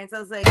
dance. I was like,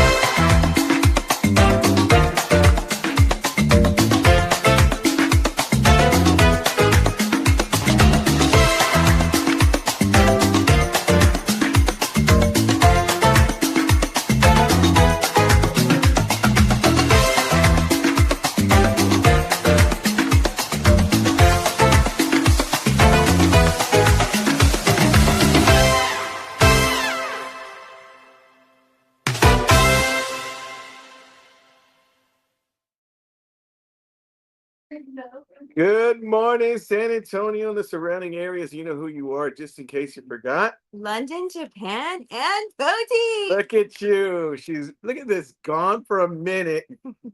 Good morning, San Antonio and the surrounding areas. You know who you are, just in case you forgot. London, Japan, and Boutique. Look at you. Look at this, gone for a minute,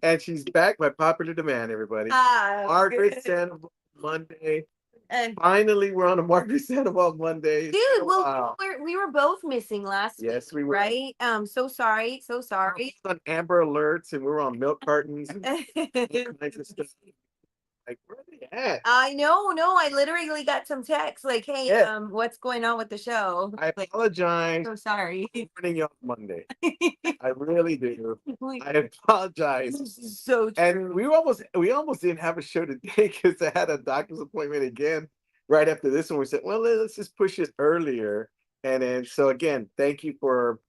and she's back by popular demand, everybody. Margaret Sandoval Monday. And Finally, we're on a Margaret Sandoval Monday. dude, well, Wow. we were both missing last week. Yes, we were. Right? So sorry, so We sorry. were on Amber Alerts, and we were on milk cartons and all kinds of stuff. Like, where are they at? I know, no, I literally got some texts like, hey, Yeah. what's going on with the show? I Like, apologize so sorry. for running you off Monday. I really do. Like, I apologize. so true. And we almost didn't have a show today because I had a doctor's appointment again right after this one. We said, well, let's just push it earlier. And then so again, thank you for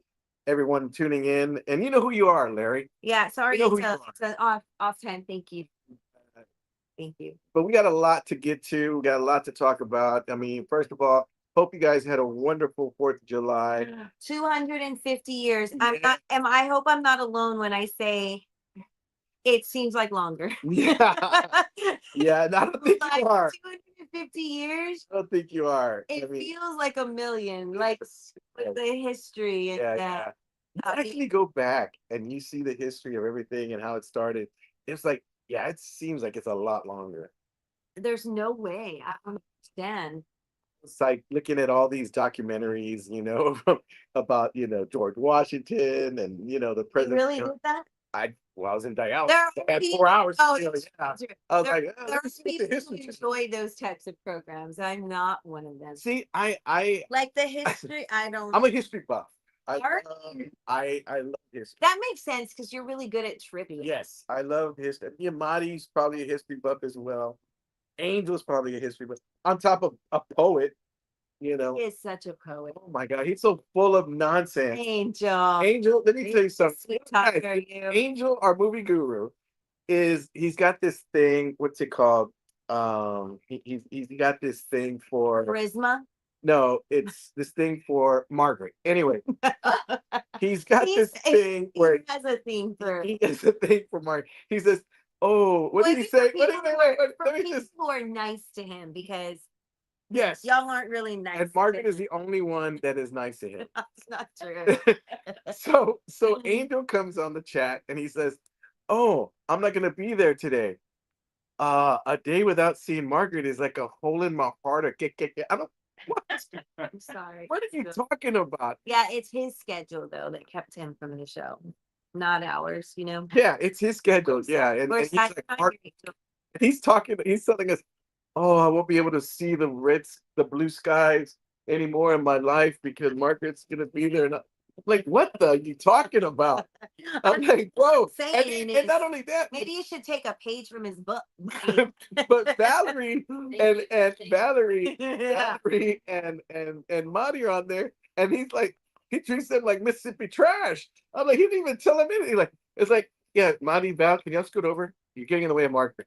everyone tuning in. And you know who you are, Larry. Yeah, sorry, You know who it's you it's an off time. Thank you. Thank you. But we got a lot to get to. We got a lot to talk about. I mean, first of all, hope you guys had a wonderful 4th of July. 250 years. I'm Yeah. not I hope I'm not alone when I say it seems like longer. Yeah. Yeah, and I don't think Like you are. 250 years. I don't think you are. It I mean, feels like a million, like with the history and yeah, that. You actually go back and you see the history of everything and how it started. It's like, yeah, it seems like it's a lot longer. There's no way. I don't understand. It's like looking at all these documentaries, about, George Washington and, the They president. really did that? I was in dialysis. There I are had people- 4 hours. Oh, Yeah. There, I was like, there let are me see the people who history. enjoy those types of programs. I'm not one of them. See, I Like the history, I don't. I'm a history buff. Are I love history. That makes sense because you're really good at trivia. Yes, I love history. Yamadi's probably a history buff as well. Angel's probably a history buff. On top of a poet, He is such a poet. Oh my God, he's so full of nonsense. Angel. Angel, let me tell you something. Sweet talker, Guys, you. Angel, our movie guru, he's got this thing. What's it called? He's got this thing for Charisma. no, it's this thing for Margaret. Anyway, he's got this thing where he has a thing for. he has a thing for Margaret. He says, "Oh, what did he say? What did he say? Let me People just who are nice to him because yes." y'all aren't really nice. And Margaret is the only one that is nice to him. That's not true. So Angel comes on the chat and he says, "Oh, I'm not gonna be there today. A day without seeing Margaret is like a hole in my heart. I don't what? I'm sorry. What are you talking about? Yeah, it's his schedule though that kept him from the show, not ours. Yeah, it's his schedule. Yeah, and We're he's like, satisfied. he's telling us, oh, I won't be able to see the blue skies anymore in my life because Margaret's gonna be there. And like, what the are you talking about? I'm like, whoa. And not only that, Maybe you should take a page from his book. but Valerie and Valerie, Yeah. Valerie and Marty are on there, and he's like, he treats them like Mississippi trash. I'm like, he didn't even tell him anything. Like, it's like, yeah, Marty, Val, can you scoot over? You're getting in the way of Margaret.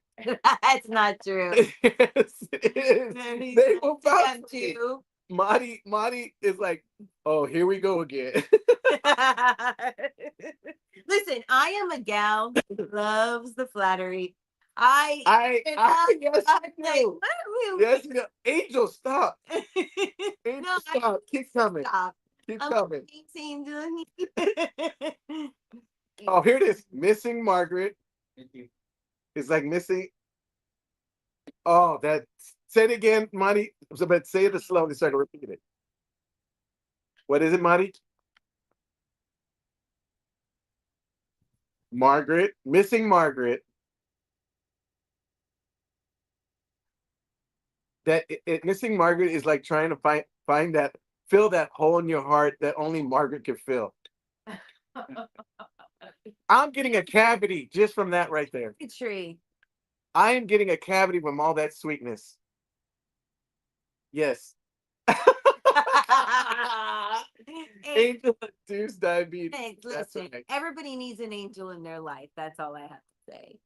That's not true. Yes, it is. They will vouch for me. too. Marty is like, oh, here we go again. Listen, I am a gal who loves the flattery. Yes, you do. Yes, you do. Angel, stop. Angel, No, stop. Keep coming. Stop. Keep I'm coming. Angel. Oh, here it is. Missing Margaret. It's like missing. Oh, that. Say it again, Marty. But say it slowly so I can repeat it. What is it, Marty? Margaret. Missing Margaret. Missing Margaret is like trying to find that fill that hole in your heart that only Margaret can fill. I'm getting a cavity just from that right there. A tree. I am getting a cavity from all that sweetness. Yes. Hey, Angel induced diabetes. hey, That's listen, right. everybody needs an angel in their life. That's all I have to say.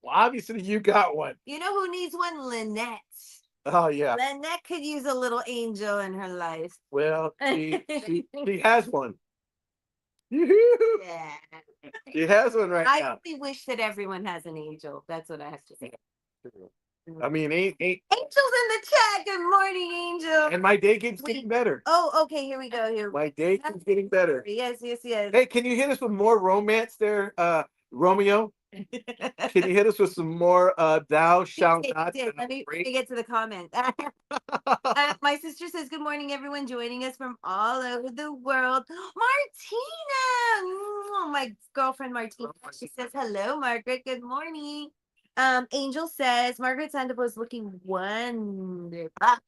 Well, obviously you got one. You know who needs one? Lynette. Oh yeah. Lynette could use a little angel in her life. Well, she has one. Yeah. She has one right I now. really wish that everyone has an angel. That's what I have to say. I mean, ain't Angel's in the chat. Good morning, Angel. and my day keeps getting better. Oh, okay. Here we go. Here. My day keeps getting better. Yes, yes, yes. Hey, can you hit us with more romance there, Romeo? Can you hit us with some more thou shalt not? Let me get to the comment. My sister says, good morning, everyone joining us from all over the world. Martina, my girlfriend Martina. She says, hello, Margaret. Good morning. Angel says, Margaret Sandoval is looking wonderful. Felt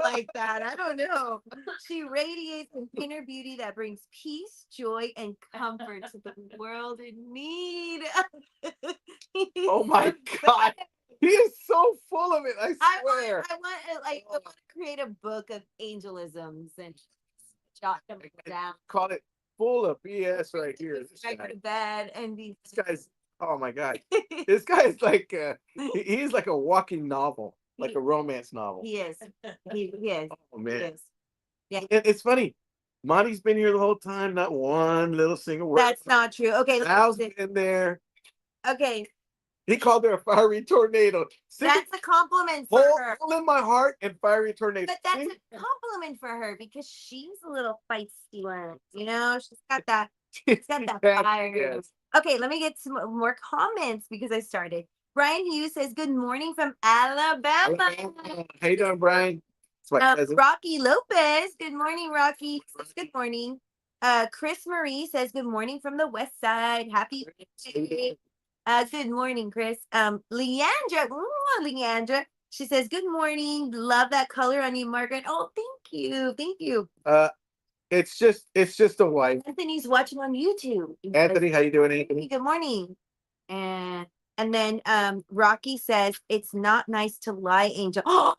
like that. I don't know. She radiates an inner beauty that brings peace, joy, and comfort to the world in need. Oh my God. He is so full of it. I swear. I want to create a book of angelisms and jot them down. Call it full of BS right here. This I guy. go to bed and be. This guy's, oh my God. This guy is like, he's like a walking novel, like a romance novel. He is. He is. Oh man. He is. Yeah. It's funny. Monty's been here the whole time, not one little single word. That's not true. Okay. Al's been there. Okay. He called her a fiery tornado. That's a compliment for her. Hole in my heart and fiery tornado. But that's a compliment for her because she's a little feisty one. You know, she's got that. She's got that fire. Yes. Okay, let me get some more comments because I started. Brian Hughes says, "Good morning from Alabama." How you doing, Brian? It's my cousin. Rocky Lopez. Good morning, Rocky. Says, good morning. Chris Marie says, "Good morning from the West Side. Happy birthday." Good morning, Chris. Leandra, Leandra. She says, "Good morning. Love that color on you, Margaret." Oh, thank you, thank you. It's just a wife. Anthony's watching on YouTube. Anthony, how you doing, Anthony? Good morning. And then Rocky says, "It's not nice to lie, Angel." Oh,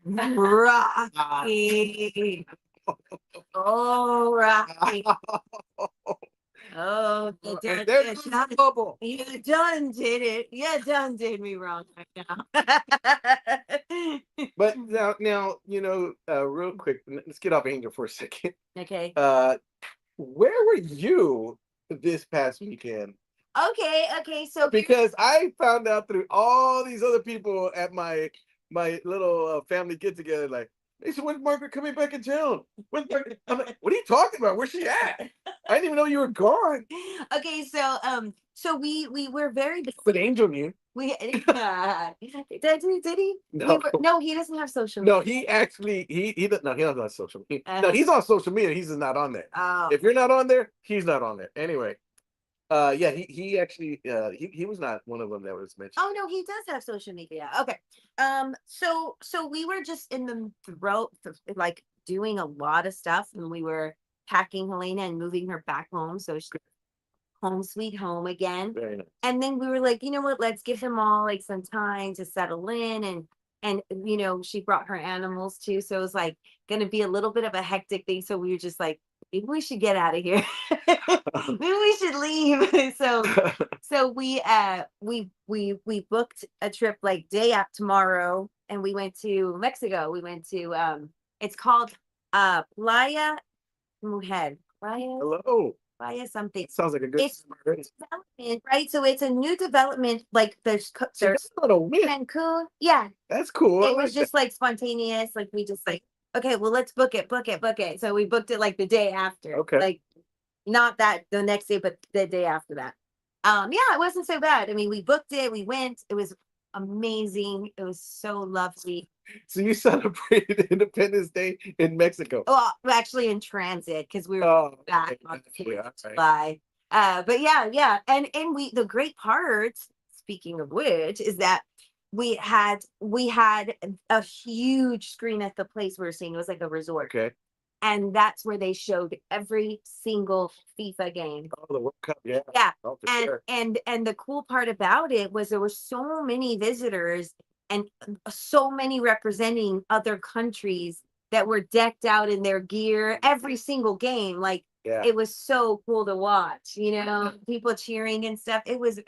Rocky. Oh, Rocky. Oh, you done did it. You done did me wrong right now. But now, real quick, let's get off Angel for a second. Okay. Where were you this past weekend? Okay. So Because I found out through all these other people at my little family get together, like, they said, "When's Margaret coming back in town? When's Margaret?" I'm like, "What are you talking about? Where's she at? I didn't even know you were gone." Okay, so we were very busy. But Angel knew. Did he? No. No, he doesn't have social media. No, he actually he doesn't. No, he doesn't have social media. No, he's on social media. He's just not on there. Oh. If you're not on there, he's not on there. Anyway, yeah, he actually he was not one of them that was mentioned. Oh no, he does have social media. Okay. So we were just in the throat of, like, doing a lot of stuff, and we were packing Helena and moving her back home. So she home sweet home again. Very nice. And then we were like, you know what, let's give them all like some time to settle in, and she brought her animals too. So it was like gonna be a little bit of a hectic thing. So we were just like, maybe we should get out of here. Maybe we should leave. So we booked a trip like day after tomorrow, and we went to Mexico. We went to it's called Playa Mujer. Hello. Playa something. Sounds like a good. It's development, right? So it's a new development. Like there's not a win. Cancun. Yeah, That's cool. it was just like spontaneous. Like we just like, okay, well, let's book it. So we booked it like the day after. Okay. Like not that the next day, but the day after that. Yeah, it wasn't so bad. I mean, we booked it, we went, it was amazing. It was so lovely. So you celebrated Independence Day in Mexico? Well, actually in transit because we were back on July. But yeah. And the great part, speaking of which, is that we had a huge screen at the place we were seeing. It was like a resort. Okay. and that's where they showed every single FIFA game. Oh, the World Cup, yeah. Yeah, Oh, for and sure. the cool part about it was there were so many visitors and so many representing other countries that were decked out in their gear every single game. Like Yeah. it was so cool to watch, people cheering and stuff. It was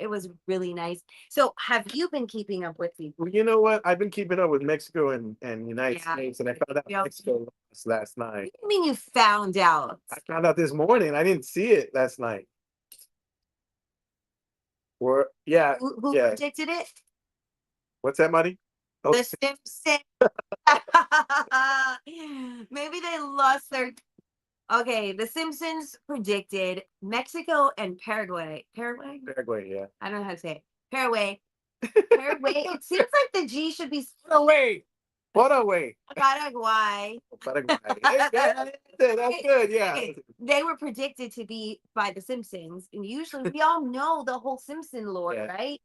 really nice. So have you been keeping up with people? Well, you know what? I've been keeping up with Mexico and United Yeah. States, and I found out Yeah. Mexico lost last night. What do you mean you found out? I found out this morning. I didn't see it last night. Or yeah, Who yeah. predicted it? What's that, money? Oh, The Simpsons. Maybe they lost their. Okay, The Simpsons predicted Mexico and Paraguay. Paraguay? Paraguay, yeah. I don't know how to say it. Paraguay. Paraguay. It seems like the G should be Paraguay. Paraguay. Paraguay. Paraguay. Yeah, that's good. Yeah. Okay, they were predicted to be by The Simpsons, and usually we all know the whole Simpson lore, Yeah. right?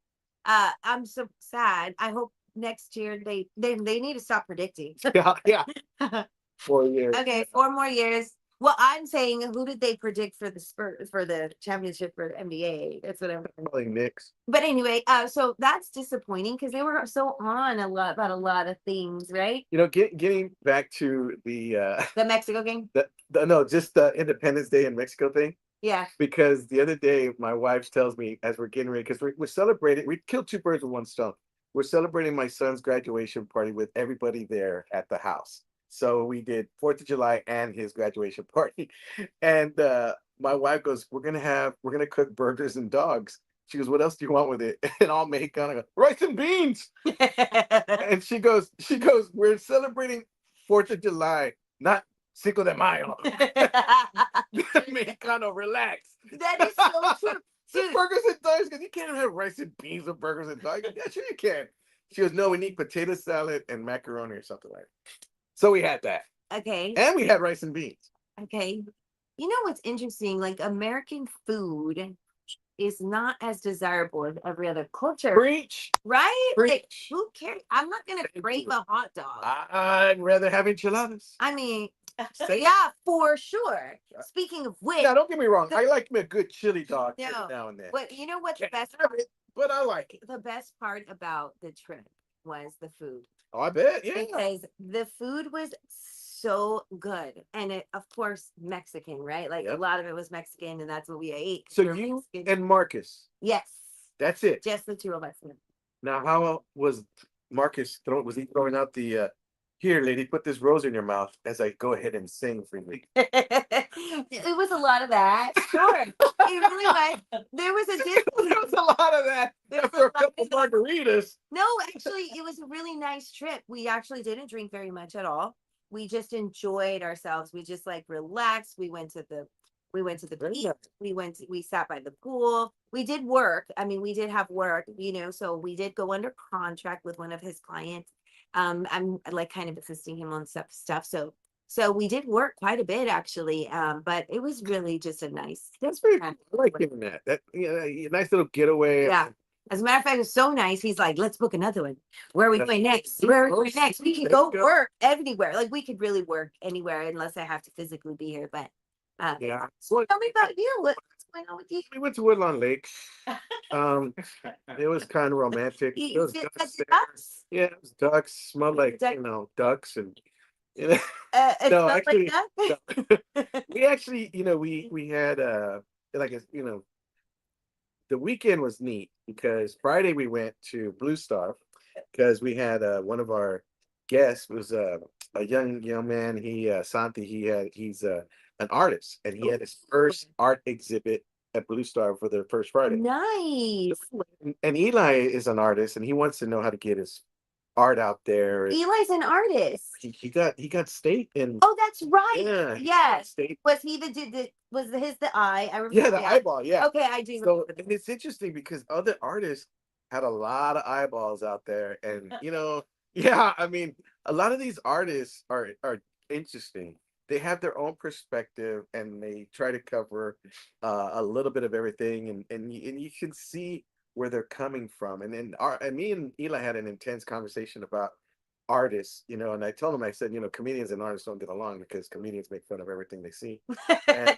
I'm so sad. I hope next year they need to stop predicting. Yeah. Yeah. 4 years. Okay, 4 more years. Well, I'm saying, who did they predict for the for the championship for the NBA? That's what I'm. Probably Knicks. But anyway, so that's disappointing because they were so on a lot about a lot of things, right? Getting back to The Mexico game. no, just the Independence Day in Mexico thing. Yeah. Because the other day, my wife tells me as we're getting ready, because we're celebrating, we killed two birds with one stone. We're celebrating my son's graduation party with everybody there at the house. So we did 4th of July and his graduation party. And my wife goes, we're gonna cook burgers and dogs. She goes, what else do you want with it? And I'll make kind of rice and beans. And she goes, we're celebrating 4th of July, not Cinco de Mayo. Mexicano, relax. That is so true. Dude. Burgers and dogs, because you can't have rice and beans with burgers and dogs. Yeah, sure you can. She goes, no, we need potato salad and macaroni or something like that. So we had that. Okay. And we had rice and beans. Okay. You know what's interesting? Like American food is not as desirable as every other culture. Preach. Right? Preach. Like, who cares? I'm not gonna crave a hot dog. I'd rather have enchiladas. I mean, yeah, for sure. Speaking of which, yeah, don't get me wrong. I like me a good chili dog no, now and then. but you know what's the Can't best have part? it, but I like it. The best part about the trip was the food. Oh, I bet. Yeah. Because the food was so good. And it, of course, Mexican, right? Like a Yep. lot of it was Mexican, and that's what we ate. 'Cause So we were you Mexican. and Marcus, Yes, that's it. just the two of us. Now, how was Marcus was he throwing out the here, lady, put this rose in your mouth as I go ahead and sing for you? It was a lot of that. Sure. It really was. There was a There was a lot of that after a couple margaritas. No, actually, it was a really nice trip. We actually didn't drink very much at all. We just enjoyed ourselves. We just like relaxed. We went to the Very beach. nice. We sat by the pool. We did work. I mean, we did have work, so we did go under contract with one of his clients. I'm like kind of assisting him on stuff. So we did work quite a bit actually. But it was really just a nice. That's very cool. I like doing that. That nice little getaway. Yeah. As a matter of fact, it's so nice. He's like, let's book another one. Where are we going next? Where are we going next? We can go work anywhere. Like we could really work anywhere unless I have to physically be here. But Yeah. so tell me about you. What's going on with you? We went to Woodlawn Lake. It was kind of romantic. It was You ducks the there. ducks? Yeah, it was ducks. Smelled like Duck- ducks and you know. It No, smelled actually, like that? we actually we had like the weekend was neat because Friday we went to Blue Star because we had one of our guests was a young man. He Santi. He's an artist and he had his first art exhibit at Blue Star for the first Friday. Nice. And Eli is an artist and he wants to know how to get his art out there. Eli's an artist. He got state and Oh, that's right. yeah, Yes. state. Was he was his the eye? I remember. Yeah, the eyeball. Yeah. Okay, I do. So remember and it's interesting because other artists had a lot of eyeballs out there, and yeah, I mean, a lot of these artists are interesting. They have their own perspective, and they try to cover a little bit of everything, and you can see where they're coming from. And me and Eli had an intense conversation about artists, and I told him, I said, comedians and artists don't get along because comedians make fun of everything they see, and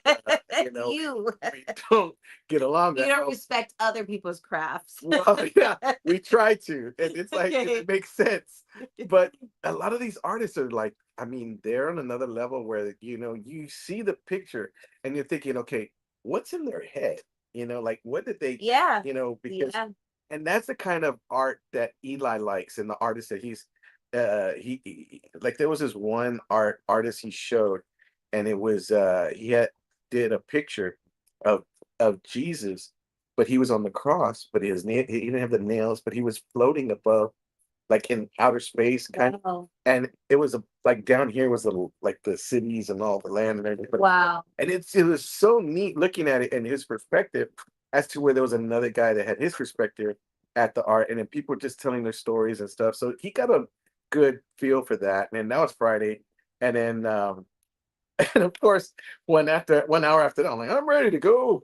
You. we don't get along You that don't well. respect other people's crafts. Well, yeah, we try to, and it's like Okay. it makes sense. But a lot of these artists are like, I mean, they're on another level where you see the picture and you're thinking, okay, what's in their head? Like what did they, Yeah. because, Yeah. and that's the kind of art that Eli likes, and the artist that like there was this one artist he showed, and it was he had did a picture of Jesus, but he was on the cross, but he didn't have the nails, but he was floating above, like in outer space, kind of. Wow. And it was like down here was like the cities and all the land and everything. Wow. And it was so neat looking at it and his perspective, as to where there was another guy that had his perspective at the art, and then people were just telling their stories and stuff. So he got a good feel for that. And that was Friday, and then and of course, 1 hour after that, I'm like, I'm ready to go.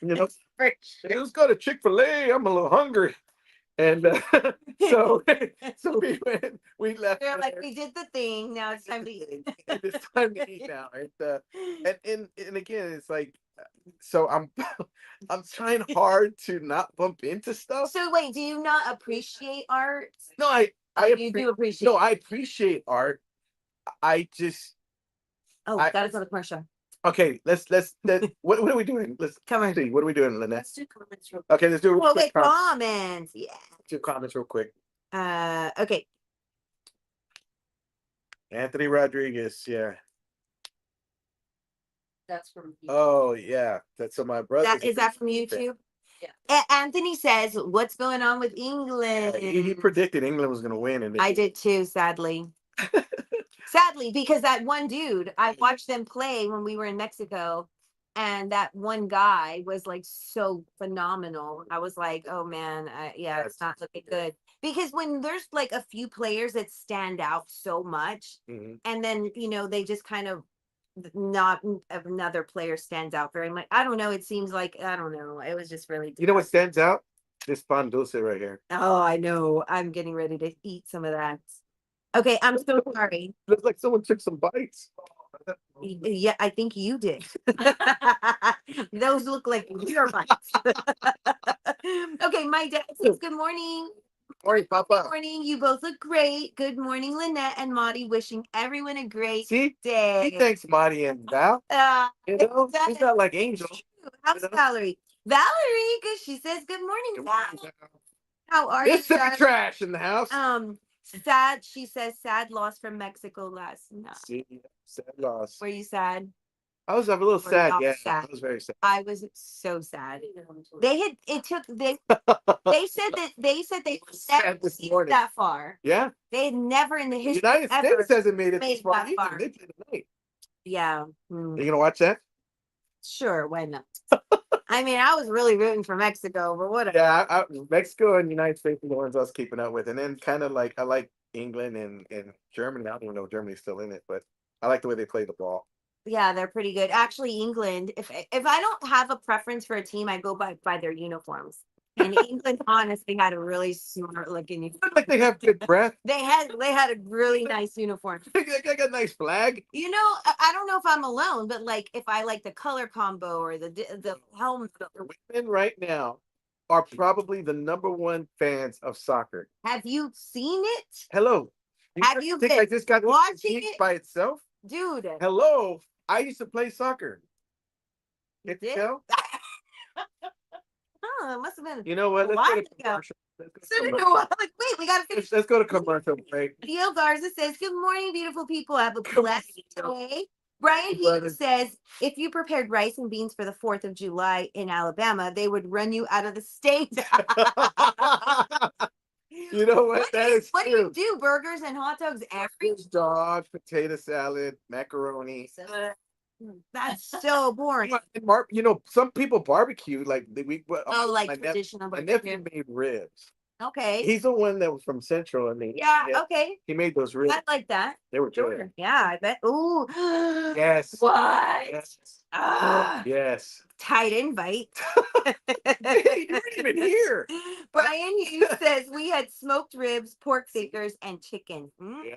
You know, For Hey, let's go to Chick-fil-A. I'm a little hungry. And so so we left They're like, there. we did the thing. Now it's time to eat. And it's time to eat now. And again, it's like, so I'm trying hard to not bump into stuff. So wait, do you not appreciate art? No, You do appreciate. no, I appreciate art. I just Oh, I gotta go to commercial. okay, what are we doing? Let's Come on. see. What are we doing, Lynette? Let's do comments real Okay, let's do a real Okay, quick comment. comments. Yeah. Two comments real quick. Okay. Anthony Rodriguez, yeah. That's from you. Oh yeah, that's my brother. That is that from YouTube? Yeah. Anthony says, "What's going on with England?" He predicted England was going to win, and I did too, sadly. Sadly, because that one dude, I watched them play when we were in Mexico, and that one guy was like so phenomenal. I was like, oh man, yeah, it's not looking good. Because when there's like a few players that stand out so much, Mhm. and then they just kind of not another player stands out very much. I don't know. It seems like I don't know. It was just really. You know what stands out? This pan dulce right here. Oh, I know. I'm getting ready to eat some of that. Okay, I'm so sorry. Looks like someone took some bites. Yeah, I think you did. Those look like your bites. Okay, my dad says good morning. Morning, Good Papa. morning. You both look great. Good morning, Lynette and Maudie. Wishing everyone a great See, day. he thanks Marty and Val. He's not like Angel. How's Valerie? Valerie, because she says good morning, Val. How are you? It's the trash in the house. Sad. She says sad loss from Mexico last night. See, sad loss. Were you sad? I was a little sad. Yeah, sad? I was very sad. I was so sad. They had it took they said they never This seen morning. that far. Yeah. They had never in the The history United ever States hasn't made it made this far that either. far. They play tonight. Yeah. Are you gonna watch that? Sure, why not? I mean, I was really rooting for Mexico, but whatever. Yeah, Mexico and United States are the ones I was keeping up with, and then kind of like I like England and Germany. I don't even know if Germany's still in it, but I like the way they play the ball. Yeah, they're pretty good. Actually, England, if I don't have a preference for a team, I go by their uniforms. And England honestly had a really smart looking uniform. Like they have good breath. They had a really nice uniform. They got a nice flag. I don't know if I'm alone, but like if I like the color combo or the helmet. Women right now are probably the #1 fans of soccer. Have you seen it? Hello. Have you think been I just got watching it by itself? Dude? Hello. I used to play soccer. You Get the did? show? Oh, it must have been. You know what? Let's Why go to did you go? commercial. So you know what? Like, wait, we gotta finish. Let's go to commercial break. Theo Garza says, "Good morning, beautiful people. Have a blessed day." Brian Hey, brother. Heath says, "If you prepared rice and beans for the 4th of July in Alabama, they would run you out of the state." You know what? That is what do true. you do? Burgers and hot dogs every Fish dog, potato salad, macaroni. That's so boring. Some people barbecue like Oh, like my traditional my barbecue. nephew made ribs. Okay. He's the one that was from Central, and Yeah, okay. he made those really. I like that. They were good. Sure. Yeah, I bet. Ooh. Yes. What? Yes. Ah, Yes. tight invite. Hey, you weren't even here. Brian Hughes says we had smoked ribs, pork fingers, and chicken. Yeah.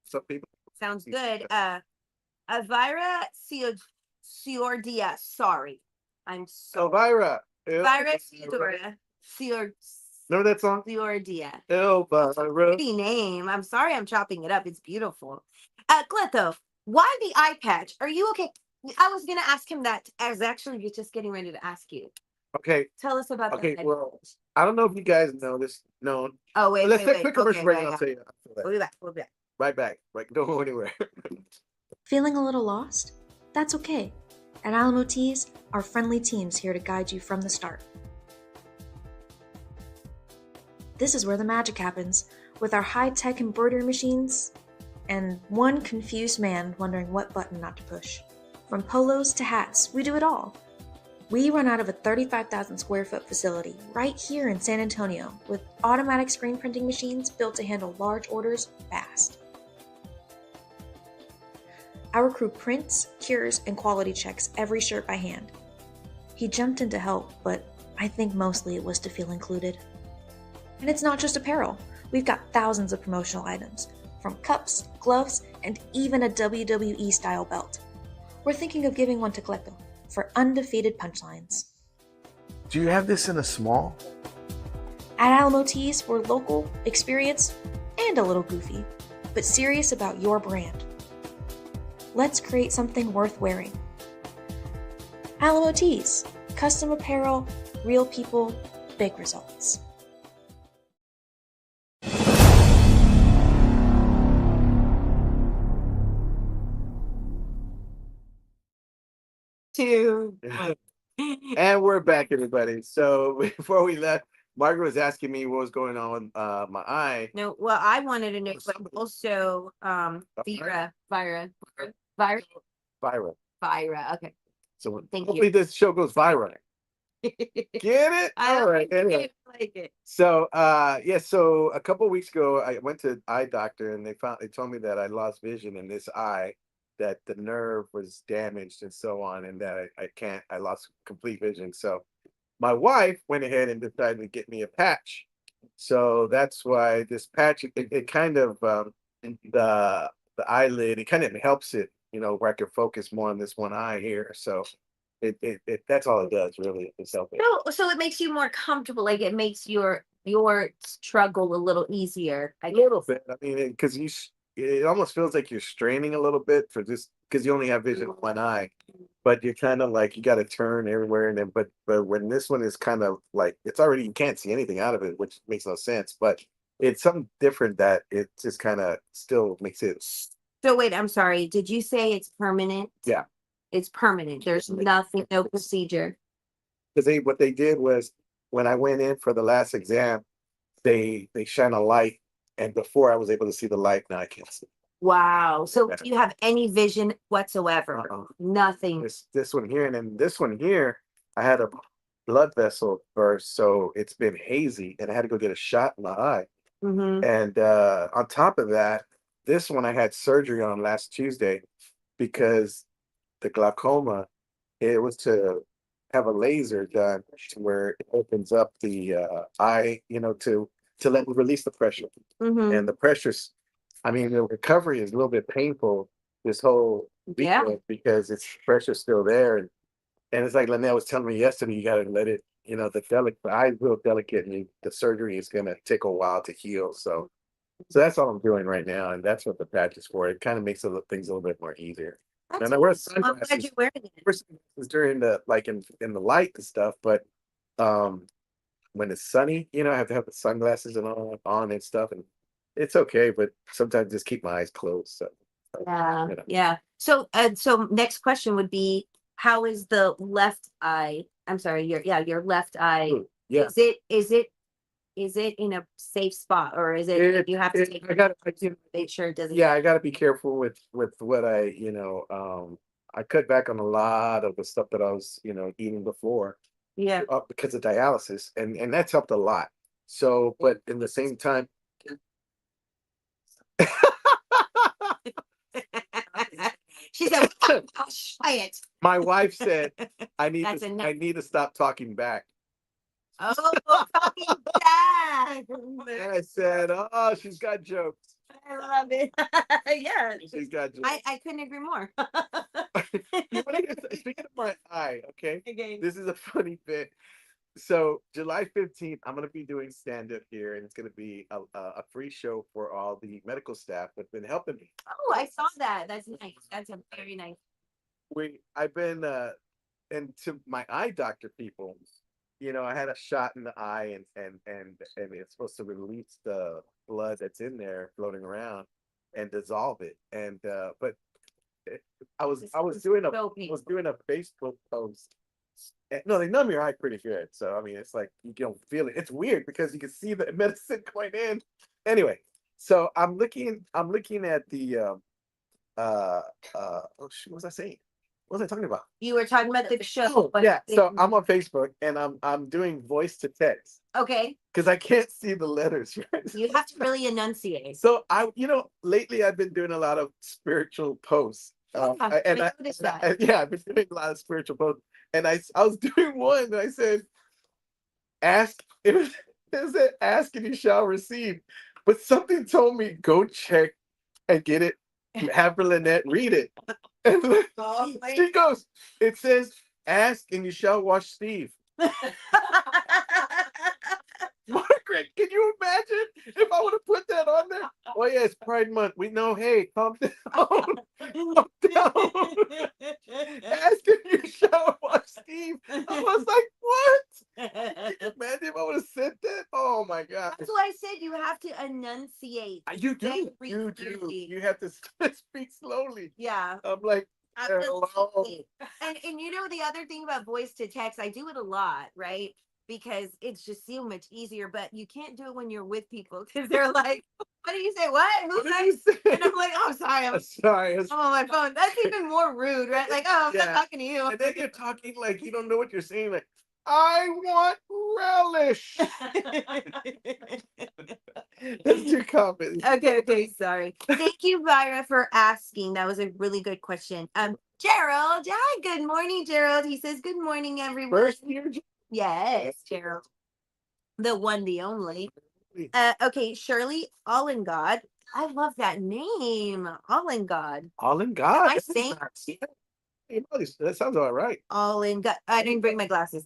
Some people. Sounds good. Elvira Ciordia. Sorry. I'm so Elvira. Elvira Ciordora. Remember that song? Ciordia. Elvira. Pretty name. I'm sorry I'm chopping it up. It's beautiful. Cleto, why the eye patch? Are you okay? I was gonna ask him that. I was actually just getting ready to ask you. Okay. Tell us about Okay. that. Well, I don't know if you guys know this. No. Oh wait, Let's wait, take a wait. quick Okay, commercial break, right. and I'll Yeah. tell you after that. We'll be back. We'll be back. Right back. Like, don't go anywhere. Feeling a little lost? That's okay. At Alamo Teas, our friendly team's here to guide you from the start. This is where the magic happens, with our high-tech embroidery machines and one confused man wondering what button not to push. From polos to hats, we do it all. We run out of a 35,000 square foot facility right here in San Antonio with automatic screen printing machines built to handle large orders fast. Our crew prints, cures, and quality checks every shirt by hand. He jumped in to help, but I think mostly it was to feel included. And it's not just apparel. We've got thousands of promotional items, from cups, gloves, and even a WWE-style belt. We're thinking of giving one to Cleto for undefeated punchlines. Do you have this in a small? At Alamo Teas, we're local, experienced, and a little goofy, but serious about your brand. Let's create something worth wearing. Alamo Teas, custom apparel, real people, big results. Two. And we're back, everybody. So before we left, Margaret was asking me what was going on with my eye. No, well, I wanted to know, but Somebody- also, Vira. Viral. Okay. So Thank hopefully this show goes viral. Get it? I All right. Anyway. like it. So yeah, so a couple of weeks ago I went to eye doctor and they told me that I lost vision in this eye, that the nerve was damaged and so on, and that I lost complete vision. So my wife went ahead and decided to get me a patch. So that's why this patch, it kind of the eyelid, it kind of helps it, where I can focus more on this one eye here. So it that's all it does really, is help it. So it makes you more comfortable. Like it makes your struggle a little easier. A little bit. I mean, because it almost feels like you're straining a little bit for just because you only have vision in one eye, but you're kind of like you got to turn everywhere, and then but when this one is kind of like it's already you can't see anything out of it, which makes no sense. But it's something different that it just kind of still makes it. So wait, I'm sorry. Did you say it's permanent? Yeah, It's permanent. There's nothing, no procedure. because what they did was when I went in for the last exam, they shine a light, and before I was able to see the light, now I can't see. Wow. So Yeah. do you have any vision whatsoever? Uh-uh. Nothing. This one here, and then this one here, I had a blood vessel burst, so it's been hazy, and I had to go get a shot in my eye. Mm-hmm. And on top of that, this one I had surgery on last Tuesday because the glaucoma, it was to have a laser done to where it opens up the eye, to let release the pressure. Mm-hmm. And the pressure's, I mean, the recovery is a little bit painful this whole Yeah. weekend because it's pressure's still there. And it's like Lynette was telling me yesterday, you gotta let it, the eye's real delicate and the surgery is gonna take a while to heal. So that's all I'm doing right now. And that's what the patch is for. It kind of makes things a little bit more easier. And I wear I'm glad sunglasses. you're wearing it. Wear sunglasses during the like in the light and stuff, but um when it's sunny, I have to have the sunglasses and all on and stuff, and it's okay, but sometimes just keep my eyes closed. So Yeah. you know. Yeah. So next question would be, how is the left eye? I'm sorry, your left eye. Ooh, yeah. Is it in a safe spot, or is it you have to take I got make sure it doesn't? yeah, I got to be careful with what I cut back on a lot of the stuff that I was eating before Yeah. because of dialysis, and that's helped a lot. So, but in the same time, She said, "Gosh, quiet." my wife said, That's enough. I need to stop talking back. Oh, talking back. And I said, oh, she's got jokes. I love it. Yeah. She's got jokes. I couldn't agree more. You wanna speaking of my eye, okay, Okay. this is a funny bit. So July 15th, I'm gonna be doing stand-up here, and it's gonna be a free show for all the medical staff that've been helping me. Oh, I saw that. That's nice. That's a very nice. I've been and to my eye doctor people, I had a shot in the eye, and it's supposed to release the blood that's in there floating around and dissolve it. And but I was doing a Facebook post. No, they numb your eye pretty good. So I mean, it's like you don't feel it. It's weird because you can see the medicine going in. Anyway, so I'm looking at the oh shoot, what was I saying? What was I talking about? You were talking about the show. Oh, yeah. So I'm on Facebook and I'm doing voice to text Okay. because I can't see the letters. Right? You have to really enunciate. So lately I've been doing a lot of spiritual posts. I noticed that. Yeah, I've been doing a lot of spiritual posts, and I was doing one, and I said, "Ask." It said, "Ask and you shall receive," but something told me go check and get it. Have Lynette read it, and she goes, "It says, ask and you shall watch Steve." Margaret, can you imagine if I would have put that on there? Oh yeah, it's Pride Month. We know. Hey, calm down. Calm down. Ask if you shall watch Steve. I was like, what? Can you imagine if I would have said that? Oh my god. That's why I said you have to enunciate. You do. Very You do. clearly. You have to speak slowly. Yeah. I'm like, hello. Absolutely. And the other thing about voice to text, I do it a lot, right? Because it's just so much easier, but you can't do it when you're with people because they're like, what do you say? What? Who's What that? did you say? And I'm like, oh, sorry, I'm Sorry. on my phone. That's even more rude, right? Like, oh, I'm Yeah. not talking to you. And then you're talking like you don't know what you're saying. Like, I want relish. That's too common. Okay, sorry. Thank you, Vyra, for asking. That was a really good question. Gerald, hi, good morning, Gerald. He says, good morning, everyone. First year. Yes, Gerald. The one, the only. Okay, Shirley, all in God. I love that name. All in God. All in God. Am I saying That sounds all right. all in God? I didn't bring my glasses.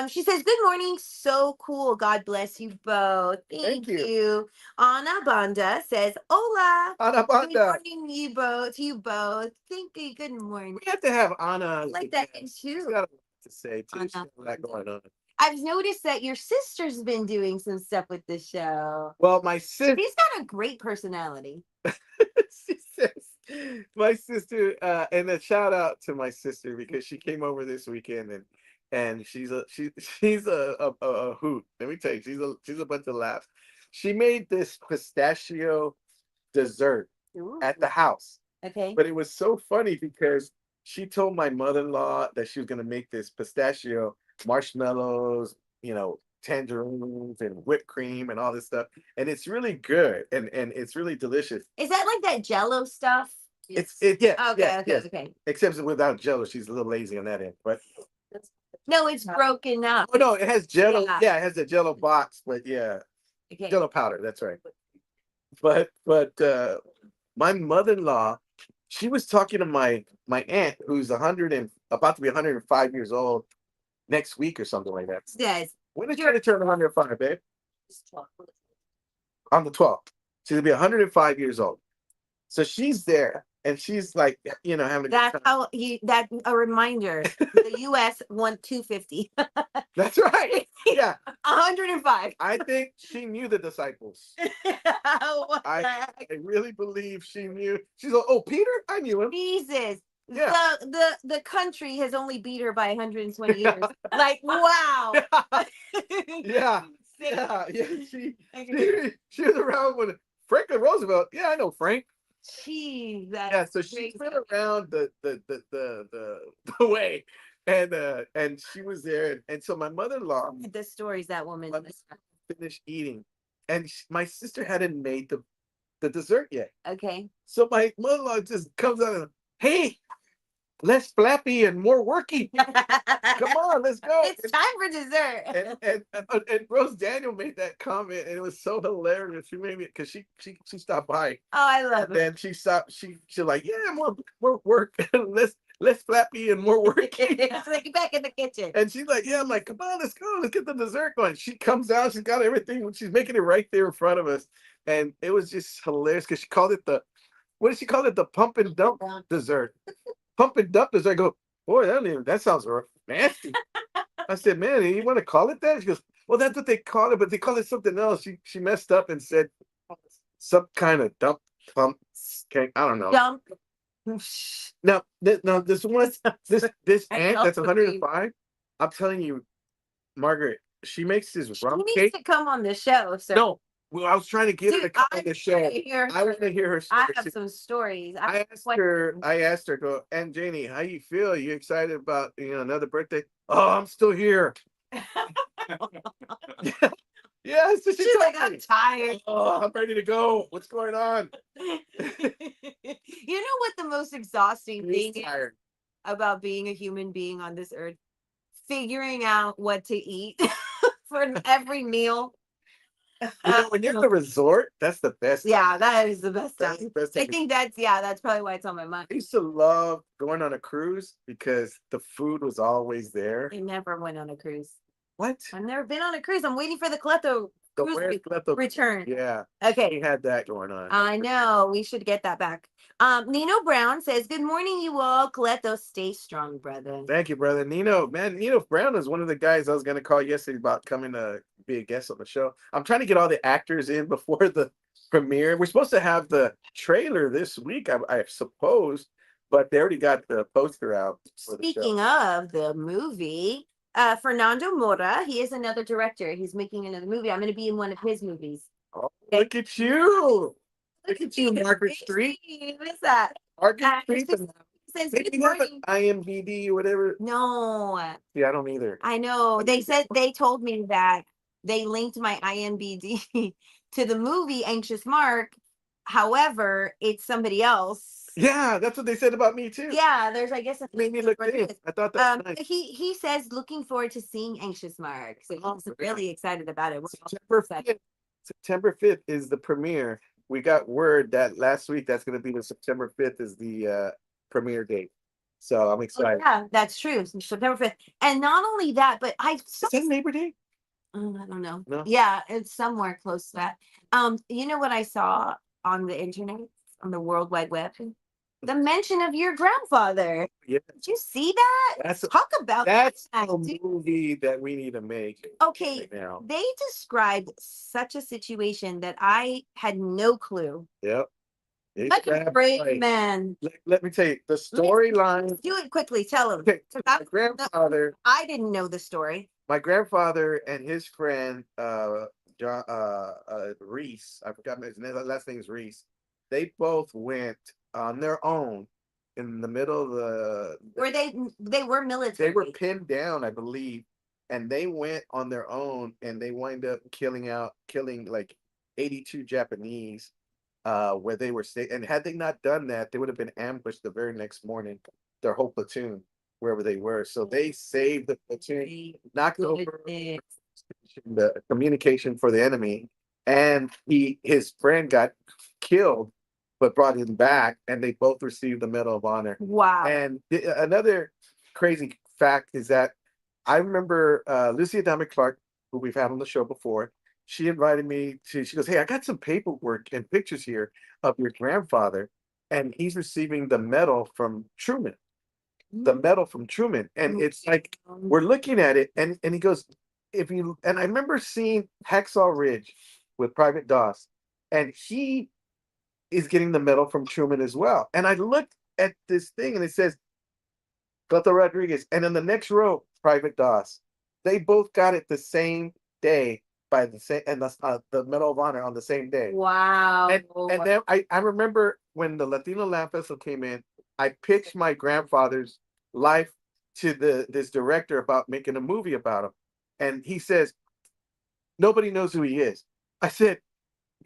She says, good morning. So cool. God bless you both. Thank you. Ana Banda says, hola. Ana Good Banda. morning, you both. Thank you. Good morning. We have to have Anna. I like that too. She's got a lot to say too. She's Anna got a lot going on. I've noticed that your sister's been doing some stuff with the show. Well, my sister. She's got a great personality. She says, my sister, and a shout out to my sister because she came over this weekend and she's a hoot. Let me tell you, she's a bunch of laughs. She made this pistachio dessert Ooh. at the house. Okay. But it was so funny because she told my mother-in-law that she was gonna make this pistachio marshmallows, tangerines and whipped cream and all this stuff. And it's really good and it's really delicious. Is that like that Jello stuff? Yeah. Okay. Except without Jello, she's a little lazy on that end. But no, it's broken up. oh no, it has Jello. Yeah. Yeah, it has the Jello box, but yeah, Okay. Jello powder. That's right. But my mother-in-law, she was talking to my aunt who's about to be 105 years old next week or something like that. Yes. When is she gonna turn 105, babe? On the 12th. She's gonna be 105 years old. So she's there and she's like, having a That's good time. that's a reminder. The US won 250. That's right. Yeah. 105. I think she knew the disciples. What the I heck? really believe she knew. She's like, oh, Peter? I knew him. Jesus. Yeah. The country has only beat her by 120 years. Like, wow. Yeah. Yeah. She was around when Franklin Roosevelt. Yeah, I know Frank. Jeez, Yeah, so she's been around the way, and she was there, and so my mother-in-law. the stories that woman. finished eating, and my sister hadn't made the dessert yet. Okay. So my mother-in-law just comes out and, hey, less flappy and more worky. Come on, let's go. It's time for dessert. And Rose Daniel made that comment, and it was so hilarious. She made me because she stopped by. Oh, I love it. And she stopped. She like, yeah, more work, less flappy and more worky. It's like back in the kitchen. And she's like, yeah, I'm like, come on, let's go, let's get the dessert going. She comes out, she's got everything, she's making it right there in front of us. And it was just hilarious because she called it what did she call it? The pump and dump dessert. Pump and dump dessert. I go, boy, that sounds nasty. I said, man, you want to call it that? She goes, well, that's what they call it, but they call it something else. She messed up and said some kind of pump cake. I don't know. Dump. Now, this one, this I aunt know that's what you 105, I'm telling you, Margaret, she makes this She rum needs cake. to come on the show, sir. No, well, I was trying to get her to Dude, come I on the show. wanna hear I want to hear her I story. have some stories. I asked her, go, and Janie, how you feel? You excited about another birthday? Oh, I'm still here. Yeah, so she She's told like, I'm me. tired. Oh, I'm ready to go. What's going on? You know what the most exhausting thing She's is tired. about being a human being on this earth? Figuring out what to eat for every meal. When you're at the resort, that's the best. Yeah, that is the best That's time. the best I time. think that's probably why it's on my mind. I used to love going on a cruise because the food was always there. I never went on a cruise. What? I've never been on a cruise. I'm waiting for the Cleto The cruise where's Cleto? return. Yeah, Okay. he had that going on. I know. We should get that back. Nino Brown says, good morning, you all. Cleto, stay strong, brother. Thank you, brother. Nino, man, Nino Brown is one of the guys I was going to call yesterday about coming to be a guest on the show. I'm trying to get all the actors in before the premiere. We're supposed to have the trailer this week, I suppose, but they already got the poster out for the show. Speaking of the movie, Fernando Mora, he is another director. He's making another movie. I'm going to be in one of his movies. Oh, look at you. Look at you, Margaret Street. What is that? Margaret Street. Says, Maybe good you have an morning. IMDb or whatever. No, Yeah, I don't either. I know. They told me that they linked my IMDb to the movie Anxious Mark. However, it's somebody else. Yeah, that's what they said about me too. Yeah, there's I guess Made me look in. I thought that was nice. He says looking forward to seeing Anxious Mark. So he's really excited about it. September 5th is the premiere. We got word that last week that's going to be the September 5th is the premiere date. So I'm excited. Yeah, that's true. September 5th. And not only that, but Is that Labor Day? I don't know. No. Yeah, it's somewhere close to that. You know what I saw on the internet, on the World Wide Web? The mention of your grandfather. Yeah. Did you see that? Talk about that's that. a movie that we need to make. Okay, right now. they described such a situation that I had no clue. Yep. Like a brave man. Let me tell you the storyline. Do it quickly. Tell him. Okay, my grandfather. I didn't know the story. My grandfather and his friend, John, Reese. I forgot his last name is Reese. They both went on their own in the middle of the. Were they were military? They were pinned down, I believe, and they went on their own, and they wind up killing like 82 Japanese. Where they were staying, and had they not done that, they would have been ambushed the very next morning. Their whole platoon, wherever they were, so they saved the platoon, knocked over the communication for the enemy, and his friend got killed, but brought him back, and they both received the Medal of Honor. Wow! And another crazy fact is that I remember Lucy Adame Clark, who we've had on the show before. She invited me she goes, hey, I got some paperwork and pictures here of your grandfather, and he's receiving the medal from Truman. The medal from Truman. And it's like, we're looking at it, and he goes, and I remember seeing Hacksaw Ridge with Private Doss, and he is getting the medal from Truman as well. And I looked at this thing, and it says, Cleto Rodriguez, and in the next row, Private Doss. They both got it the same day. By the same and the Medal of Honor on the same day. Wow! And then I remember when the Latino Land Festival came in, I pitched my grandfather's life to this director about making a movie about him, and he says, Nobody knows who he is. I said,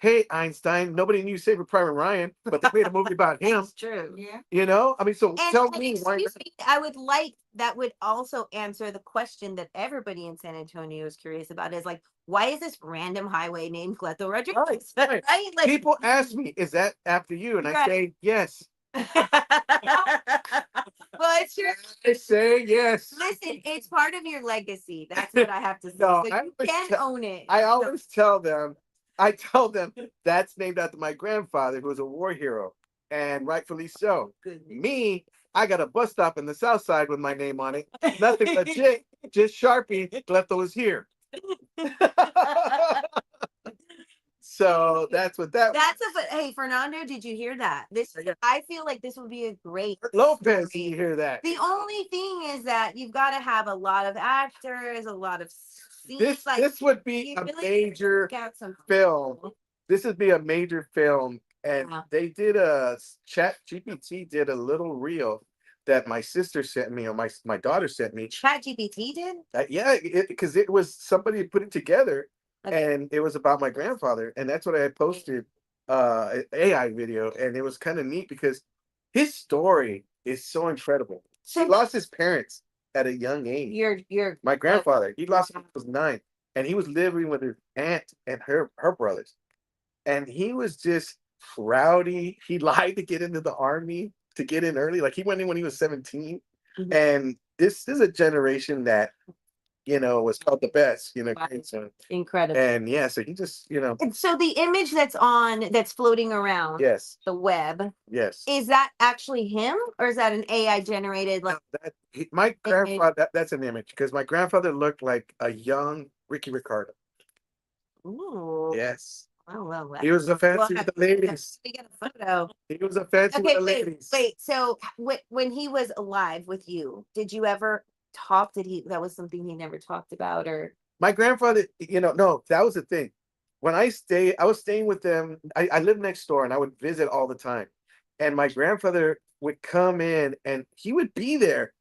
hey, Einstein, nobody knew Saving Private Ryan, but they made a movie about him. That's true. Yeah. You know, I mean, so tell And me why. excuse me, I would like that would also answer the question that everybody in San Antonio is curious about is like, why is this random highway named Cleto Right, Rodriguez? right. Right? Like, People ask me, is that after you? And I right. say, yes. Well, it's your I say yes. listen, it's part of your legacy. That's what I have to say. No, So I you always can tell- own it. I So- always tell them, I tell them that's named after my grandfather, who was a war hero, and rightfully so. Goodness. Me, I got a bus stop in the South Side with my name on it. Nothing legit, just Sharpie. Clefto was here. So that's what that. That's a but hey, Fernando, did you hear that? This Yeah. I feel like this would be a great Lopez, story. you hear that? The only thing is that you've got to have a lot of actors, a lot of scenes. This would be you a really major pick out some film. This would be a major film, and Yeah. they did a Chat GPT did a little reel that my sister sent me, or my daughter sent me. Chat GPT did. Yeah, because it was somebody put it together, Okay. and it was about my grandfather, and that's what I had posted, AI video, and it was kind of neat because his story is so incredible. So- He lost his parents at a young age. Your My grandfather, he lost him when he was 9, and he was living with his aunt and her brothers, and he was just rowdy. He lied to get into the army to get in early. Like he went in when he was 17, Mhm. and this is a generation that was called the best. Wow. So, incredible. and yeah, so he just And so the image that's floating around yes, the web, yes. is that actually him or is that an AI generated like My grandfather, that's an image because my grandfather looked like a young Ricky Ricardo. ooh. Yes, Well, he was a fancy well, with the ladies. we get a photo. He was a fancy with Okay, the wait, ladies. wait. So when he was alive with you, did you ever talk? That was something he never talked about or My grandfather, no, that was the thing. When I was staying with them. I lived next door and I would visit all the time. And my grandfather would come in and he would be there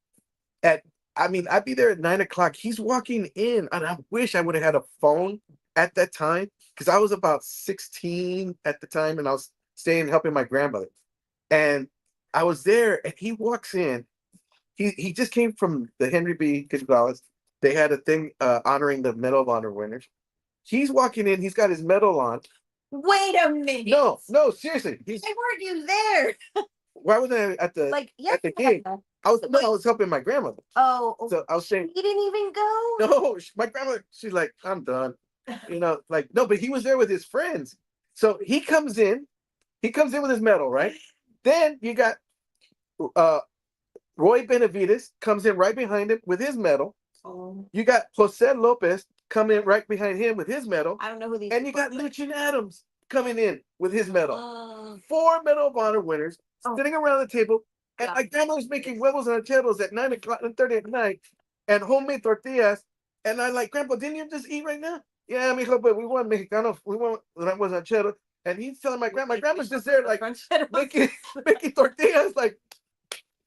I'd be there at 9 o'clock. He's walking in, and I wish I would have had a phone at that time because I was about 16 at the time and I was staying helping my grandmother. And I was there and he walks in. He just came from the Henry B. Gonzalez. They had a thing honoring the Medal of Honor winners. He's walking in, he's got his medal on. wait a minute. No, seriously. Why weren't you there? Why was I at the Like yeah. at the gig? I was helping my grandmother. Oh, So I was saying, he didn't even go. no, my grandmother, she's like, I'm done. Like, no, but he was there with his friends. So he comes in with his medal, right? Then you got uh Roy Benavides comes in right behind him with his medal. Oh, You got Jose Lopez come in right behind him with his medal. I don't know who these. And you got Lucian Adams coming in with his medal. Oh, 4 Medal of Honor winners Oh. sitting around the table. And Yeah. my grandmother's making huevos and tables at 9:30 at night and homemade tortillas. And I like, Grandpa, didn't you just eat right now? Yeah, mijo, but we want Mexicano. We want that was ranchero. And he's telling my grandma's just there like making tortillas, like,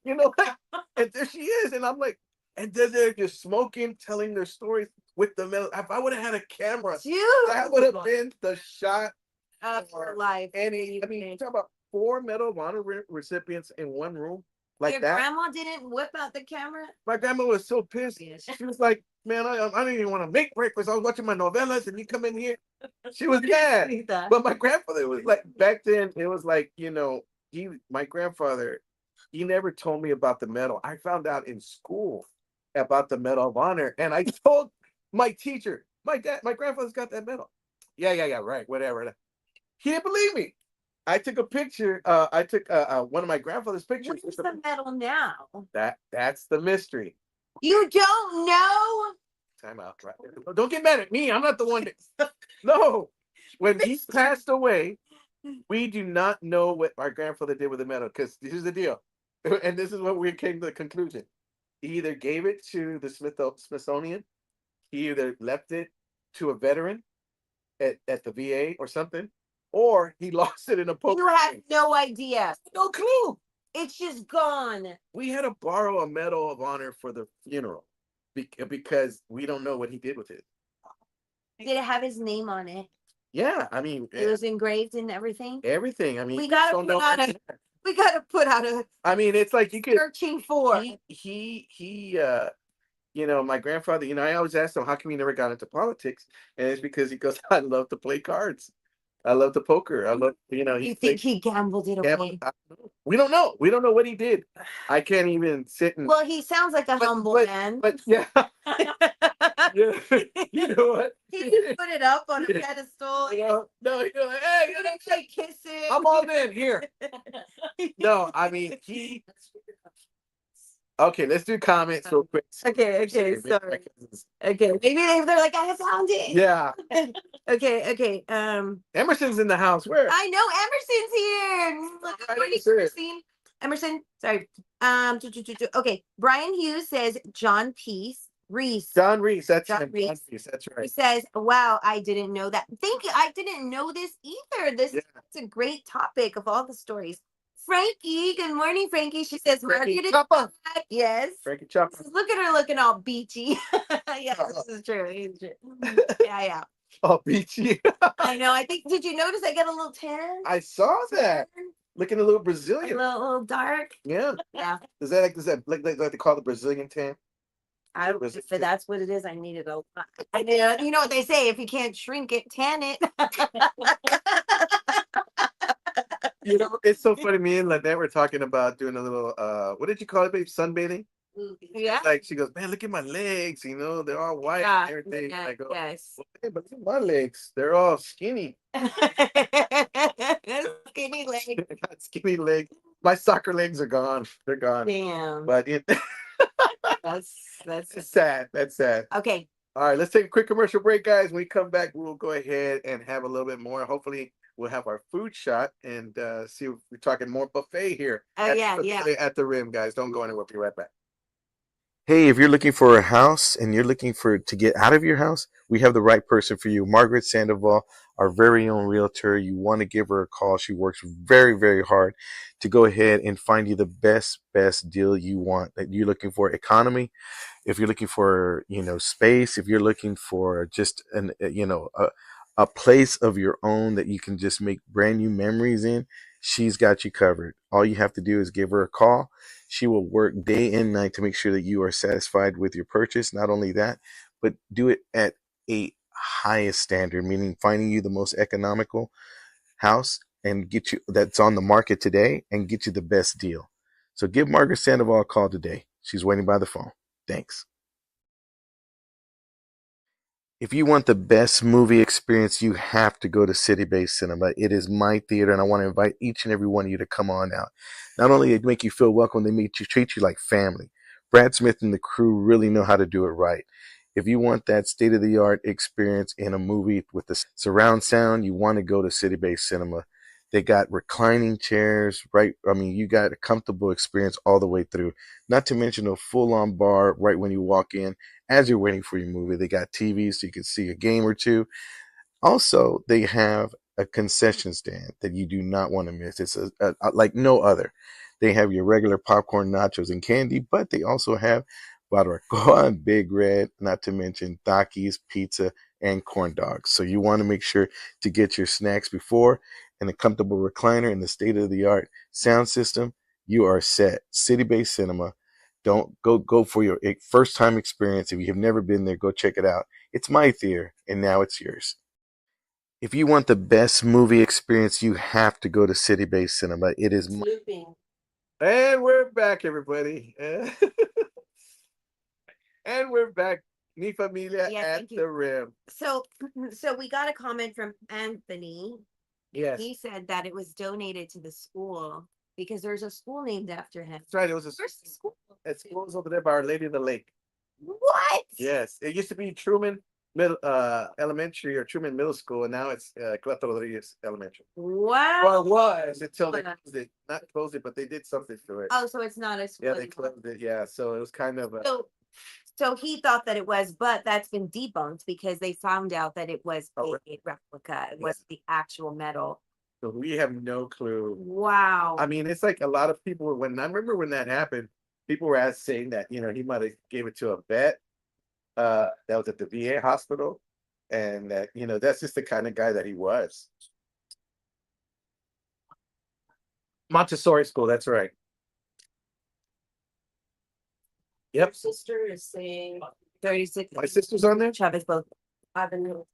and there she is. And I'm like, and then they're just smoking, telling their stories with the medal. If I would have had a camera, dude, that would have been the shot. for life. You talk about 4 Medal of Honor recipients in one room like Your that. grandma didn't whip out the camera. My grandma was so pissed. She was like, "Man, I didn't even want to make breakfast. I was watching my novelas, and you come in here." She was mad. But my grandfather was like, back then, it was like, my grandfather, he never told me about the medal. I found out in school about the Medal of Honor, and I told my teacher, my grandfather's got that medal. Yeah, right, whatever. He didn't believe me. I took a picture. I took one of my grandfather's pictures. Where's the medal now? That's the mystery. You don't know? Time out. Right. Don't get mad at me. I'm not the one that. No. When he passed away, we do not know what our grandfather did with the medal because here's the deal, and this is what we came to the conclusion. He either gave it to the Smithsonian, he either left it to a veteran at the VA or something, or he lost it in a poker You have game. no idea. No clue. It's just gone. We had to borrow a Medal of Honor for the funeral because we don't know what he did with it. Did it have his name on it? Yeah, I mean, It was engraved and everything. everything. I mean, We you gotta don't put know out what's a. in there. We gotta put out a I mean, it's like you could. searching for. He you know, my grandfather, you know, I always asked him, how come he never got into politics? And it's because he goes, I love to play cards. I love the poker. I love, you know, You he think played he gambled it gamble. away? We don't know. We don't know what he did. I can't even sit and, Well, he sounds like a humble man. but yeah, yeah. You know what? He just put it up on a Yeah. pedestal. You know, no, you're like, hey, And they kiss it. I'm all in here. No, I mean, okay, let's do comments real quick. Okay, sorry. Okay, maybe they're like, I found it. Yeah. Okay. Emerson's in the house. Where? I know Emerson's here. Look, I good morning, didn't see it. Christine. Emerson, sorry. Okay. Brian Hughes says John Reese. John Reese. That's John him. Reese. John Reese. That's He right. says, "Wow, I didn't know that. Thank you. I didn't know this either. This Yeah. is a great topic of all the stories." Frankie, good morning, Frankie. She says, Frankie "Market is Chopper. back." Yes. Frankie Chopper. Look at her looking all beachy. Yeah, this is true. It's true. Yeah. Oh, beachy. I know. I think. Did you notice I got a little tan? I saw that. Looking a little A Brazilian. little dark. Yeah. Yeah. Is that like they call the Brazilian tan? I don't. If that's what it is, I need to go. You know what they say: if you can't shrink it, tan it. You know, it's so funny. Me and Lynette were talking about doing a little what did you call it, babe? Sunbathing? Yeah. Like she goes, man, look at my legs, you know, they're all white Yeah. and everything. Yeah, I go, yes. well, hey, but look at my legs, they're all skinny. Skinny leg. I got skinny legs. My soccer legs are gone. They're gone. Damn. But it, That's it's sad. That's sad. okay. All right, let's take a quick commercial break, guys. When we come back, we'll go ahead and have a little bit more. Hopefully, we'll have our food shot and see if we're talking more buffet here. Oh, yeah. At the rim, guys. Don't go anywhere. We'll be right back. Hey, if you're looking for a house and you're looking for to get out of your house, we have the right person for you. Margaret Sandoval, our very own realtor. You want to give her a call. She works very, very hard to go ahead and find you the best deal you want. That you're looking for economy, if you're looking for, you know, space, if you're looking for just a place of your own that you can just make brand new memories in, she's got you covered. All you have to do is give her a call. She will work day and night to make sure that you are satisfied with your purchase. Not only that, but do it at a highest standard, meaning finding you the most economical house and get you that's on the market today and get you the best deal. So give Margaret Sandoval a call today. She's waiting by the phone. Thanks. If you want the best movie experience, you have to go to City Base Cinema. It is my theater, and I want to invite each and every one of you to come on out. Not only they make you feel welcome, they treat you like family. Brad Smith and the crew really know how to do it right. If you want that state-of-the-art experience in a movie with the surround sound, you want to go to City Base Cinema. They got reclining chairs, right? I mean, you got a comfortable experience all the way through. Not to mention a full-on bar right when you walk in as you're waiting for your movie. They got TVs so you can see a game or two. Also, they have a concession stand that you do not want to miss. It's like no other. They have your regular popcorn, nachos, and candy, but they also have barbacoa and Big Red, not to mention Takis, pizza, and corn dogs. So you want to make sure to get your snacks before and a comfortable recliner and the state-of-the-art sound system. You are set. City-based cinema. Don't go for your first time experience. If you have never been there, go check it out. It's my theater, and now it's yours. If you want the best movie experience, you have to go to City Base Cinema. It is Looping. And we're back, everybody. And we're back. Mi Familia Yeah, at thank you. the rim. So we got a comment from Anthony. Yes. He said that it was donated to the school because there's a school named after him. That's right. It was Where's the school? at school's over there by Our Lady of the Lake. What? Yes. It used to be Truman Middle Elementary or Truman Middle School, and now it's Cleto Rodriguez Elementary. Wow. Well, it was until they closed it. Not closed it, but they did something to it. Oh, so it's not a school. Yeah, they closed it. Yeah. So it was kind of a So he thought that it was, but that's been debunked because they found out that it was a replica. It was the actual metal. so we have no clue. Wow. I mean, it's like a lot of people when I remember when that happened, people were saying that, you know, he might have gave it to a vet that was at the VA hospital. and that, that's just the kind of guy that he was. Montessori school, that's right. Your Yep. sister is saying 36. My sister's on there? Chavez both. Ivanhoe.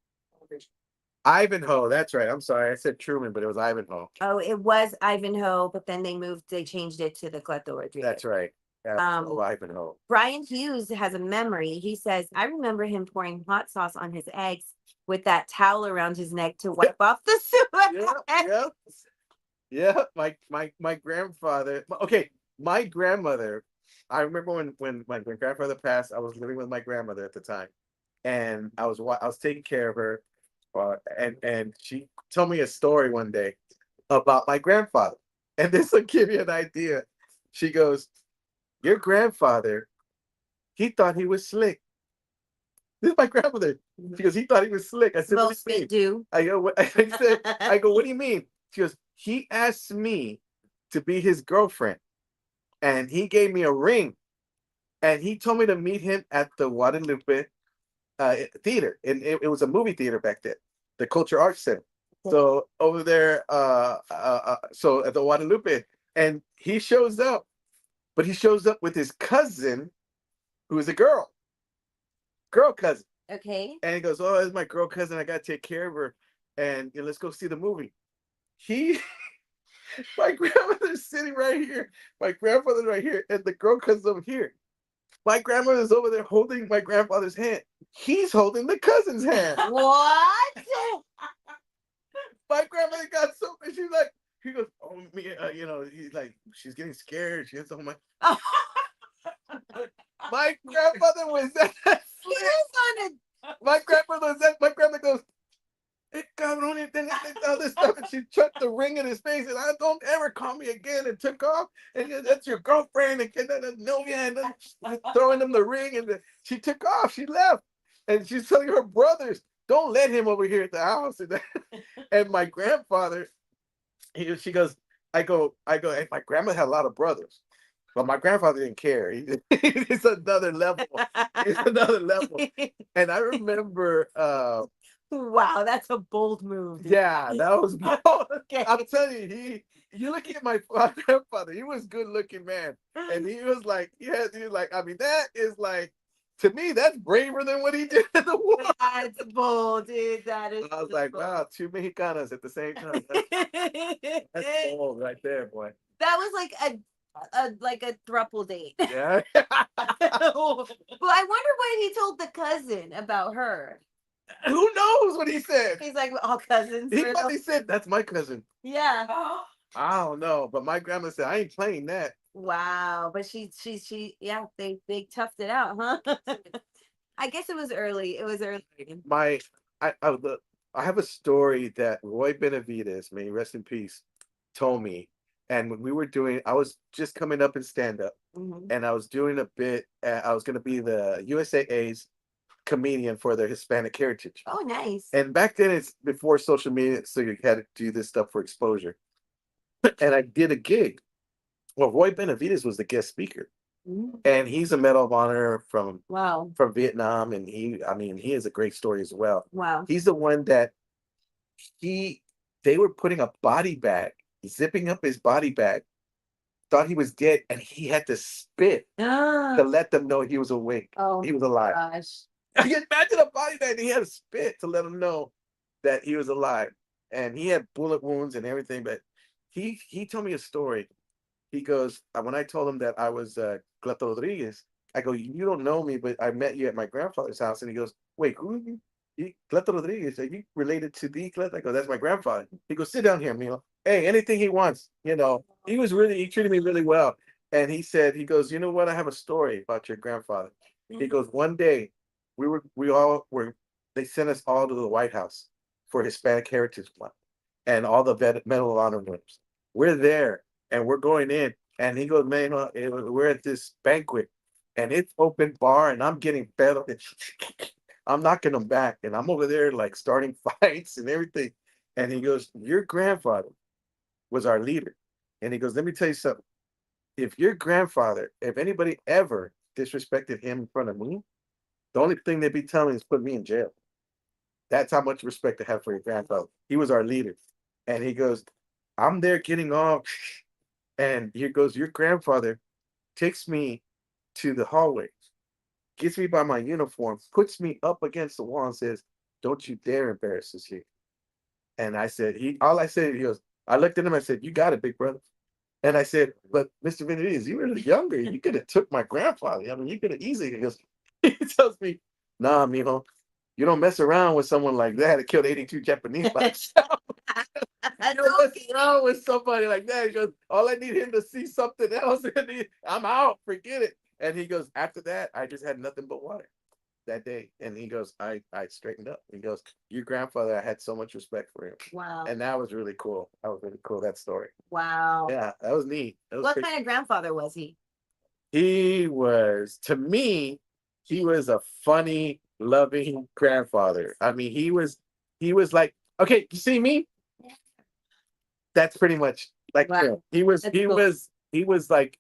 Ivanhoe, that's right. I'm sorry. I said Truman, but it was Ivanhoe. Oh, it was Ivanhoe, but then they changed it to the Cleto Rodriguez. That's right. Ivanhoe. Brian Hughes has a memory. He says, I remember him pouring hot sauce on his eggs with that towel around his neck to wipe off the sweat. Yeah. My grandfather. Okay, my grandmother. I remember when my grandfather passed. I was living with my grandmother at the time, and I was taking care of her, and she told me a story one day about my grandfather, and this will give you an idea. She goes, "Your grandfather, he thought he was slick." This is my grandmother. She goes, "He thought he was slick." I said, "What do you mean?" Do. I go, "What?" I go, "What do you mean?" She goes, "He asked me to be his girlfriend, and he gave me a ring, and he told me to meet him at the Guadalupe theater, and it was a movie theater back then, the Culture Arts Center. So over there, so at the Guadalupe, and he shows up, but he shows up with his cousin, who is a girl cousin." Okay. And he goes, "Oh, it's my girl cousin. I gotta take care of her, and let's go see the movie." He, my grandmother's sitting right here, my grandfather's right here, and the girl cousin's over here. My grandmother's over there holding my grandfather's hand. He's holding the cousin's hand. What? My grandmother got so, she's like, he goes, "Oh, me, he's like, she's getting scared. She has to hold my." My grandmother was that slick. My grandmother was that. My grandmother goes, "Hey, cabrón," and all this stuff, and she chucked the ring in his face, and "I don't ever call me again," and took off, and "That's your girlfriend," and Novia, and then throwing them the ring, and she took off. She left, and she's telling her brothers, "Don't let him over here at the house." And my grandfather, she goes, I go, and my grandma had a lot of brothers, but my grandfather didn't care. It's another level. It's another level. And I remember, Wow, that's a bold move. Dude. yeah, that was bold. Okay. I'm telling you, you look at my grandfather, he was a good looking man. And he was like, I mean, that is like, to me, that's braver than what he did in the war. That's bold, dude. That is. I was like, bold. wow, two Mexicanos at the same time. That's bold right there, boy. That was like a throuple date. Yeah. Well, I wonder what he told the cousin about her. Who knows what he said? He's like, all cousins. He really? probably said, "That's my cousin." Yeah. I don't know, but my grandma said, "I ain't playing that." Wow, but she, yeah, they toughed it out, huh? I guess it was early. It was early. I have a story that Roy Benavides, may he rest in peace, told me. And when we were doing, I was just coming up in stand up, Mhm. and I was doing a bit. I was going to be the USAA's comedian for their Hispanic heritage. Oh, nice. And back then, it's before social media, so you had to do this stuff for exposure. And I did a gig. Well, Roy Benavides was the guest speaker, Mhm. and he's a Medal of Honor Wow. from Vietnam, and he has a great story as well. Wow. He's the one that they were putting a body bag, zipping up his body bag, thought he was dead, and he had to spit to let them know he was awake. Oh, He was alive. gosh. You can imagine a body bag, and he had to spit to let them know that he was alive. And he had bullet wounds and everything, but he told me a story. He goes, when I told him that I was Cleto Rodriguez, I go, "You don't know me, but I met you at my grandfather's house." And he goes, "Wait, who are you? Cleto Rodriguez, are you related to the Cleto?" I go, "That's my grandfather." He goes, "Sit down here, Milo. Hey, anything he wants." He treated me really well. And he goes, "You know what? I have a story about your grandfather." He goes, "One day, they sent us all to the White House for Hispanic Heritage Month and all the Medal of Honor rooms. We're there, and we're going in." And he goes, "Man, we're at this banquet, and it's open bar, and I'm getting fed up. I'm knocking them back, and I'm over there like starting fights and everything." And he goes, "Your grandfather was our leader." And he goes, "Let me tell you something. If anybody ever disrespected him in front of me, the only thing they'd be telling me is put me in jail." That's how much respect I have for your grandfather. He was our leader. And he goes, I'm there getting off. And he goes, your grandfather takes me to the hallway, gets me by my uniform, puts me up against the wall and says, don't you dare embarrass us here. And I said, all I said, he goes, I looked at him, I said, you got it, big brother. And I said, but Mr. Benavides, you were younger. You could have took my grandfather. I mean, you could have easily. He goes, he tells me, nah, mijo, you don't mess around with someone like that. It killed 82 Japanese by himself. You don't mess around with somebody like that. He goes, all I need him to see something else, and I'm out. Forget it. And he goes, after that, I just had nothing but water that day. And he goes, I straightened up. He goes, your grandfather, I had so much respect for him. Wow. And that was really cool. That was really cool, that story. Wow. Yeah, that was neat. That was What pretty. kind of grandfather was he? He was, to me, he was a funny, loving grandfather. I mean, he was like, okay, you see me? That's pretty much like Wow. him. That's cool. He was like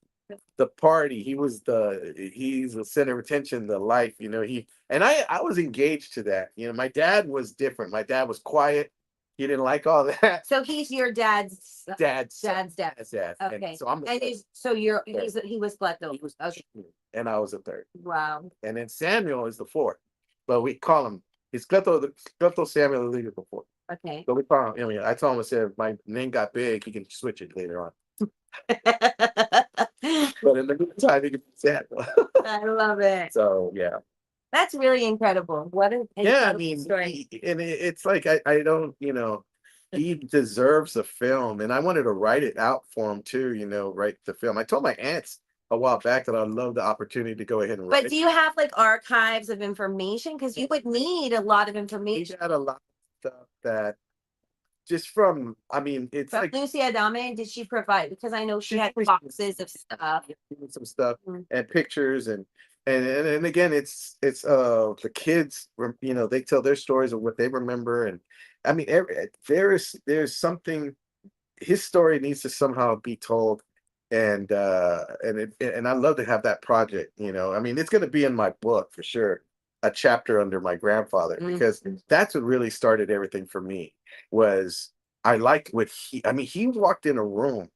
the party. He's the center of attention, the life, I was engaged to that. My dad was different. My dad was quiet. He didn't like all that. So he's your dad's Dad's dad's dad. dad. Okay. And so I'm the And third. he's so you're he was Cleto. He was Okay. and I was the third. Wow. And then Samuel is the fourth. But we call him he's Cleto Samuel the leader before. Okay. But we call him, I told him I said if my name got big, he can switch it later on. But in the meantime, he can be Samuel. I love it. So yeah. That's really incredible. What an Yeah, I incredible mean, story. it's like I don't, he deserves a film, and I wanted to write it out for him too. Write the film. I told my aunts a while back that I'd love the opportunity to go ahead and write. But do you have like archives of information? Because you would need a lot of He information. had a lot of stuff that just from. I mean, it's From like Lucy Adame, did she provide? Because I know she had always- boxes of stuff. some stuff Mhm. and pictures and again it's the kids they tell their stories of what they remember, and I mean there's something. His story needs to somehow be told, and I love to have that project. I mean, it's going to be in my book for sure, a chapter under my grandfather, because that's what really started everything for me. Was I liked what he walked in a room.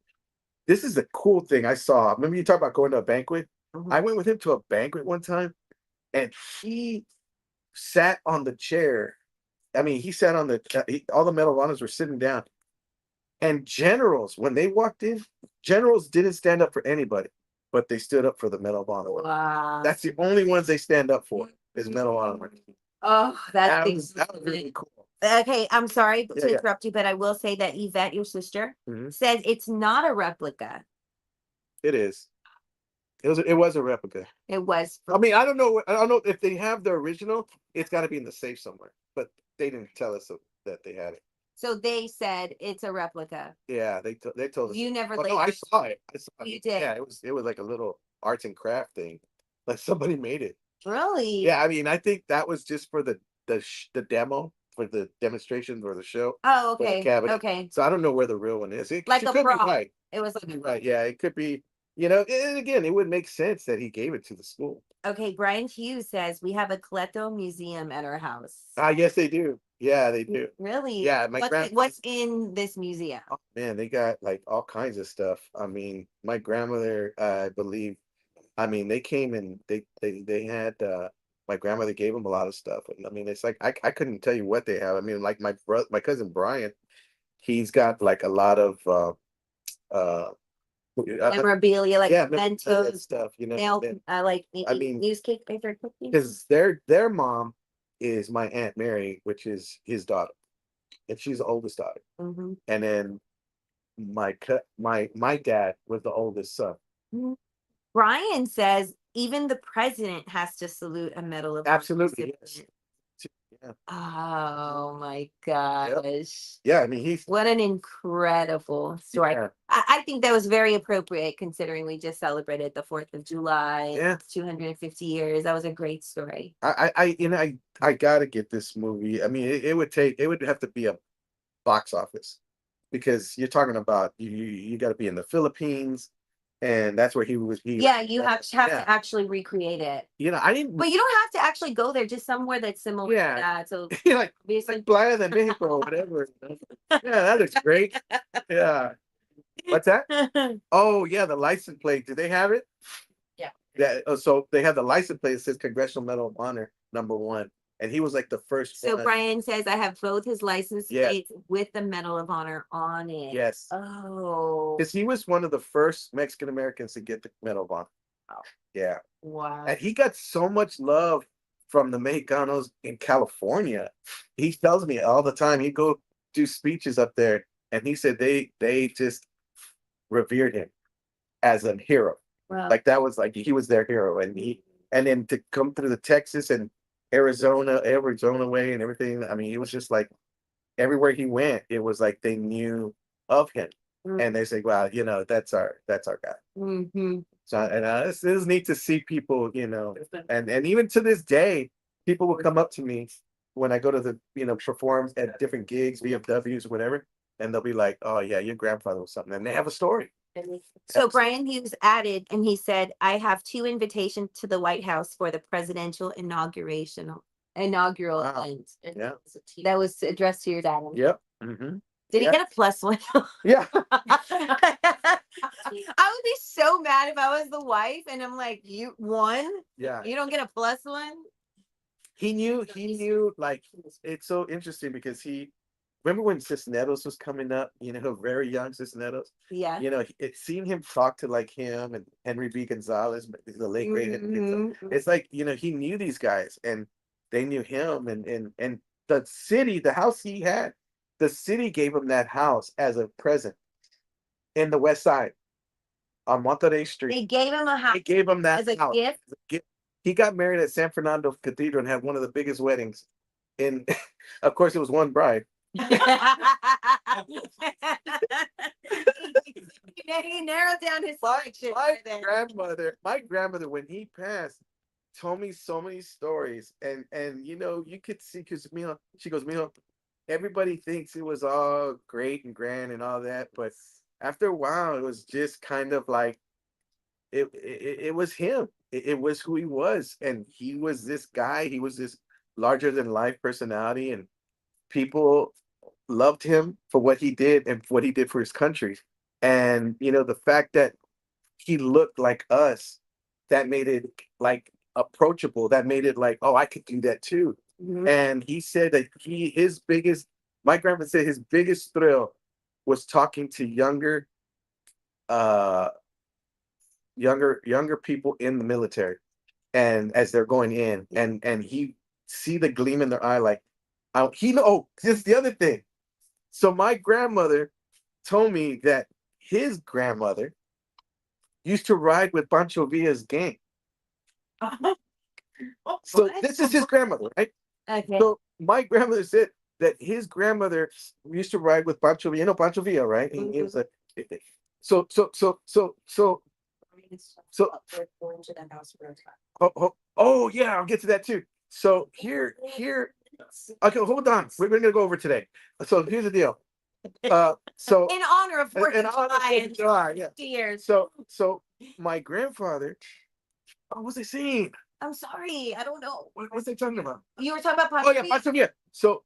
This is a cool thing I saw. Remember you talk about going to a banquet? I went with him to a banquet one time, and he sat on the chair. I mean, he sat on all the Medal of Honors were sitting down. And generals, when they walked in, generals didn't stand up for anybody, but they stood up for the Medal of Honor. Wow. That's the only ones they stand up for is Medal of Honor. Oh, That was really cool. Okay, I'm sorry to Yeah, yeah. interrupt you, but I will say that Yvette, your sister, Mhm. says it's not a replica. It is. It was a replica. It was. I mean, I don't know. I don't know if they have the original. It's got to be in the safe somewhere. But they didn't tell us that they had it. So they said it's a replica. Yeah, they told us. You never Oh, no, I later. saw it. I saw it. You did? Yeah, it was like a little arts and craft thing, like somebody made it. Really? Yeah, I mean, I think that was just for the demo, for the demonstration or the show. Oh, for the okay. cabinet. Okay. So I don't know where the real one is. Like it a could be prop. right. It was Could like be right. Yeah, it could be. And again, it would make sense that he gave it to the school. Okay. Brian Hughes says we have a Cleto museum at our house. Yes, they do. Yeah, they do. Really? Yeah, What's in this museum? Oh, man, they got like all kinds of stuff. I mean, my grandmother, I believe, I mean, they came and they had my grandmother gave them a lot of stuff. And I mean, it's like I couldn't tell you what they have. I mean, like my cousin Brian, he's got like a lot of Memorabilia, like yeah, mementos, stuff, nail, like I mean, news cake paper cookies. because their mom is my Aunt Mary, which is his daughter, and she's the oldest daughter. Mhm. And then my dad was the oldest son. Mhm. Brian says even the president has to salute a Medal of Honor Absolutely, yes. recipient. Yeah. Oh my gosh. Yeah, I mean he's What an incredible story. yeah, I think that was very appropriate considering we just celebrated the 4th of July, yeah. 250 years. That was a great story. I gotta get this movie. I mean, it would have to be a box office, because you're talking about you got to be in the Philippines, and that's where he was. Yeah, you have to Yeah. actually recreate it. I didn't. But you don't have to actually go there, just somewhere that's similar to Yeah. that. So Like obviously, Playa de Mexico or whatever. Yeah, that looks great. Yeah. What's that? Oh yeah, the license plate. Do they have it? Yeah. Yeah. So they have the license plate that says Congressional Medal of Honor #1, and he was like the first So one. Brian says I have both his license Yes. plates with the Medal of Honor on it. Yes, Oh, because he was one of the first Mexican Americans to get the Medal of Honor. wow. Yeah, Wow. and he got so much love from the Mexicanos in California. He tells me all the time. He go do speeches up there, and he said they just revered him as a hero. Wow. Like that was like he was their hero, and then to come through the Texas and Arizona way and everything. I mean, it was just like everywhere he went, it was like they knew of him, and they say, "Wow, that's our guy." Mm-hmm. So, and it is neat to see people, and even to this day, people will come up to me when I go to the perform at different gigs, VFWs, whatever, and they'll be like, "Oh yeah, your grandfather was something," and they have a story. So Brian Hughes added, and he said, "I have 2 invitations to the White House for the presidential inaugural Wow. event." Yeah. That was addressed to your dad. Yep. Hmm. Did he Yeah. get a +1? Yeah. I would be so mad if I was the wife and I'm like, you won? Yeah. You don't get a +1? He knew, like, it's so interesting because remember when Cisneros was coming up, very young Cisneros? Yeah. It seeing him talk to like him and Henry B. Gonzalez, the late great Henry B. Gonzalez. Mhm. It's like, he knew these guys and they knew him and the house he had, the city gave him that house as a present in the West Side on Monterey Street. They gave him a They house gave him that as a house gift. as a gift. He got married at San Fernando Cathedral and had one of the biggest weddings. And of course, it was one bride. He narrowed down his My, selection my right there. grandmother, when he passed, told me so many stories, and you could see because she goes, Mijo, everybody thinks it was all great and grand and all that, but after a while, it was just kind of like it was him. It was who he was, and he was this guy. He was this larger than life personality, and people loved him for what he did and what he did for his country. And the fact that he looked like us, that made it like approachable. That made it like, oh, I could do that too. Mhm. And he said that my grandpa said his biggest thrill was talking to uh, younger people in the military, and as they're going in, and he see the gleam in their eye, like, this is the other thing. So my grandmother told me that his grandmother used to ride with Pancho Villa's gang. So this is his grandmother, right? Okay. So my grandmother said that his grandmother used to ride with Pancho Villa. You know Pancho Villa, right? He was a so so so so so so. Oh yeah, I'll get to that too. So here. Okay, hold on. We're gonna go over today. So here's the deal. So In honor of 4th in of honor of July 4th of July, yeah. 50 years. So my grandfather. What was I saying? I'm sorry, I don't know. What was I talking about? You were talking about Oh yeah, Pancho Villa. So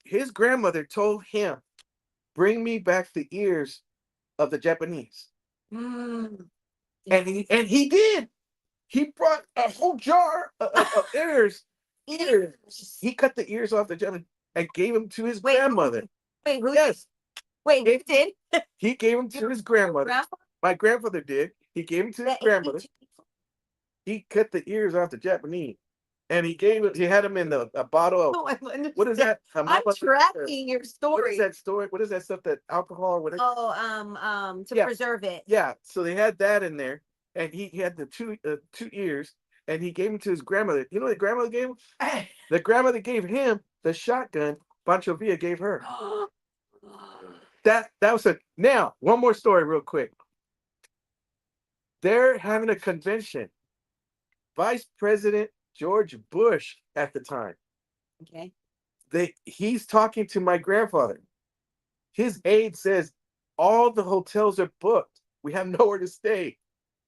his grandmother told him, "Bring me back the ears of the Japanese," Mm. and he did. He brought a whole jar of ears. He cut the ears off the Japanese and gave them to his grandmother. Wait, who? Yes. Wait, who did? He gave them to his grandmother. My grandfather did. He gave them to his grandmother. He cut the ears off the Japanese, and he had them in a bottle of, what is that? I'm tracking your story. What is that story? What is that stuff, that alcohol or whatever? Oh, to preserve it. Yeah, so they had that in there, and he had the two ears, and he gave them to his grandmother. You know what the grandmother gave him? The grandmother gave him the shotgun Pancho Villa gave her. That was it. Now, one more story real quick. They're having a convention. Vice President George Bush at the time. Okay. He's talking to my grandfather. His aide says, all the hotels are booked. We have nowhere to stay.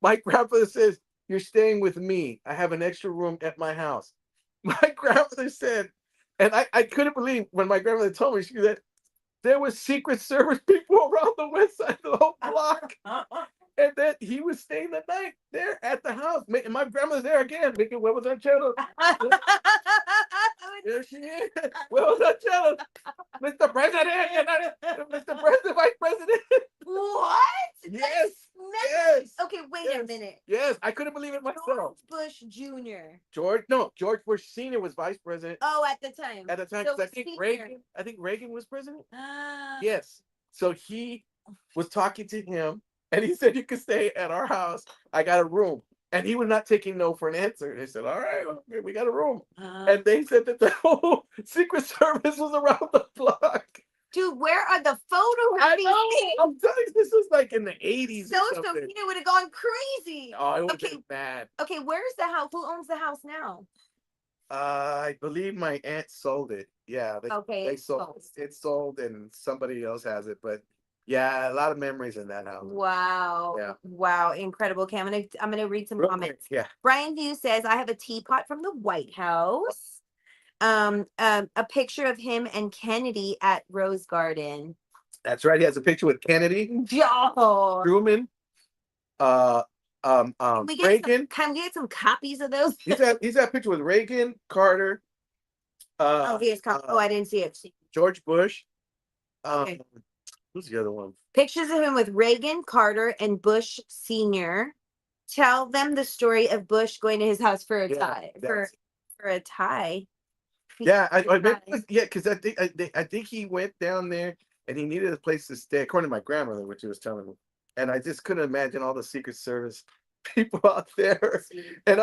My grandfather says, "You're staying with me. I have an extra room at my house." My grandmother said, and I couldn't believe when my grandmother told me, she said, there was Secret Service people around the west side of the whole block. And then he was staying the night there at the house. And my grandma's there again, making what was that channel? There she is. What was that channel? Mr. President, Mr. President, Vice President. What? Yes. That's Yes. Okay, wait a Yes. minute. Yes, I couldn't believe it George myself. Bush Jr. George Bush Senior was vice president Oh, at the time. at the time. So 'Cause I think senior. Reagan was president. Ah. Yes. So he was talking to him, and he said, "You can stay at our house. I got a room." And he was not taking no for an answer. They said, "All right, okay, we got a room." And they said that the whole Secret Service was around the block. Dude, where are the photos? I know. I'm telling you, this was like in the 80s or Social something. media would have gone crazy. Oh, it would have Okay. been bad. Okay, where's the house? Who owns the house now? I believe my aunt sold it. Yeah, Okay, they it's sold sold. it. Sold, and somebody else has it. But yeah, a lot of memories in that house. Wow. Yeah. Wow. Incredible. Okay, I'm gonna read some Real comments. quick, yeah. Brian Hughes says, I have a teapot from the White House. A picture of him and Kennedy at Rose Garden. That's right. He has a picture with Kennedy, Yo. Truman, uh, Reagan. Can we get some copies of those? He's that picture with Reagan, Carter, Oh, he has oh, I didn't see it. George Bush. Okay. Who's the other one? Pictures of him with Reagan, Carter, and Bush Sr. Tell them the story of Bush going to his house for a tie. For a tie. Yeah, because I think he went down there and he needed a place to stay, according to my grandmother, which she was telling me. And I just couldn't imagine all the Secret Service people out there and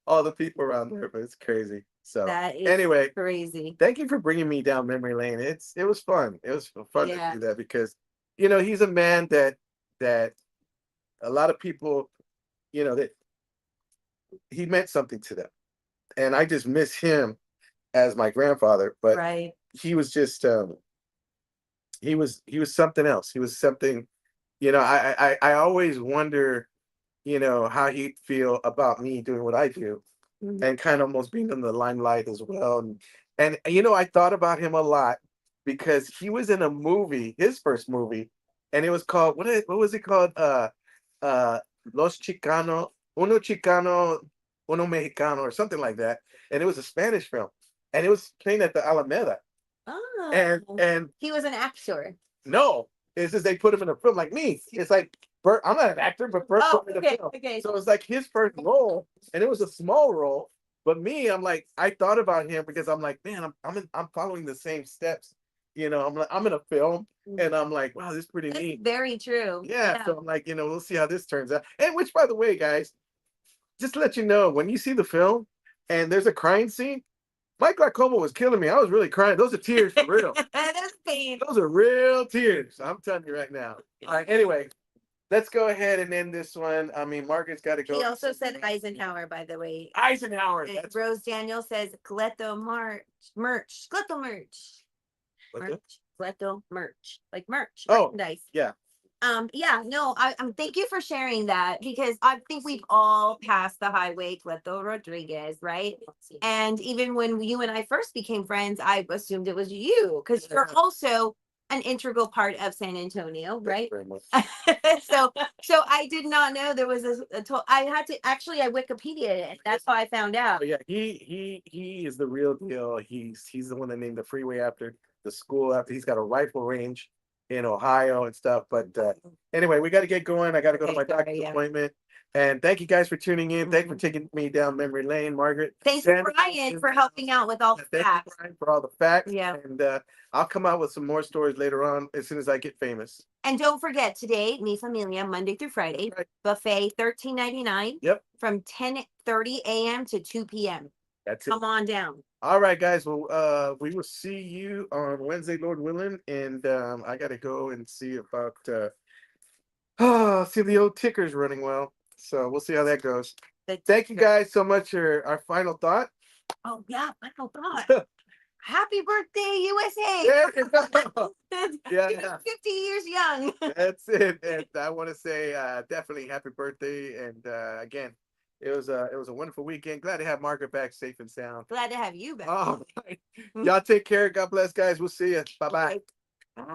all the people around there, but it's crazy. So that is anyway, crazy. Thank you for bringing me down memory lane. It was fun. It was fun to do that because he's a man that a lot of people, that he meant something to them, and I just miss him as my grandfather. But Right. he was just he was something else. He was something. I always wonder, how he'd feel about me doing what I do, and kind of almost being in the limelight as well. And I thought about him a lot because he was in a movie, his first movie, and it was called what was it called? Los Chicanos, Uno Chicano, Uno Mexicano, or something like that. And it was a Spanish film, and it was playing at the Alameda. Oh. And he was an actor. No, it's just they put him in a film like me. It's like Bert. I'm not an actor, but Bert put me in a film. Okay. So it's like his first role, and it was a small role. But me, I'm like, I thought about him because I'm like, man, I'm following the same steps. I'm like, I'm in a film, and I'm like, wow, this is pretty neat. Very true. Yeah. So I'm like, we'll see how this turns out. And which, by the way, guys, just to let you know, when you see the film and there's a crying scene, my glaucoma was killing me. I was really crying. Those are tears for real. That's pain. Those are real tears. I'm telling you right now. All right. Anyway, let's go ahead and end this one. I mean, Margaret's got to go. He also said Eisenhower, by the way. Eisenhower. And Rose Daniel says Cleto merch. Cleto merch. Cleto merch. Like merch. Oh, merchandise. Yeah. No, thank you for sharing that because I think we've all passed the highway, Cleto Rodriguez, right? And even when you and I first became friends, I assumed it was you because you're also an integral part of San Antonio, right? Very much. so I did not know there was I had to actually I Wikipedia it. That's how I found out. Oh, yeah, he is the real deal. He's the one that named the freeway after the school. After he's got a rifle range in Ohio and stuff. But anyway, we got to get going. I got to go to my doctor's appointment. And thank you guys for tuning in. Thanks for taking me down memory lane, Margaret. Thanks, Brian, for helping out with all the facts. Brian, for all the facts. Yeah. And I'll come out with some more stories later on as soon as I get famous. And don't forget today, Mi Familia, Monday through Friday, buffet $13.99. Yep. From 10:30 a.m. to 2 p.m. That's it. Come on down. All right, guys. Well, we will see you on Wednesday, Lord willing. And I got to go and see about see if the old ticker's running well. So we'll see how that goes. Thank you guys so much. Our final thought. Oh yeah, final thought. Happy birthday, USA! There you go. Yeah, You're yeah. 50 years young. That's it. And I want to say definitely happy birthday. And again, it was a wonderful weekend. Glad to have Margaret back safe and sound. Glad to have you back. All right. Y'all take care. God bless, guys. We'll see you. Bye bye. Bye.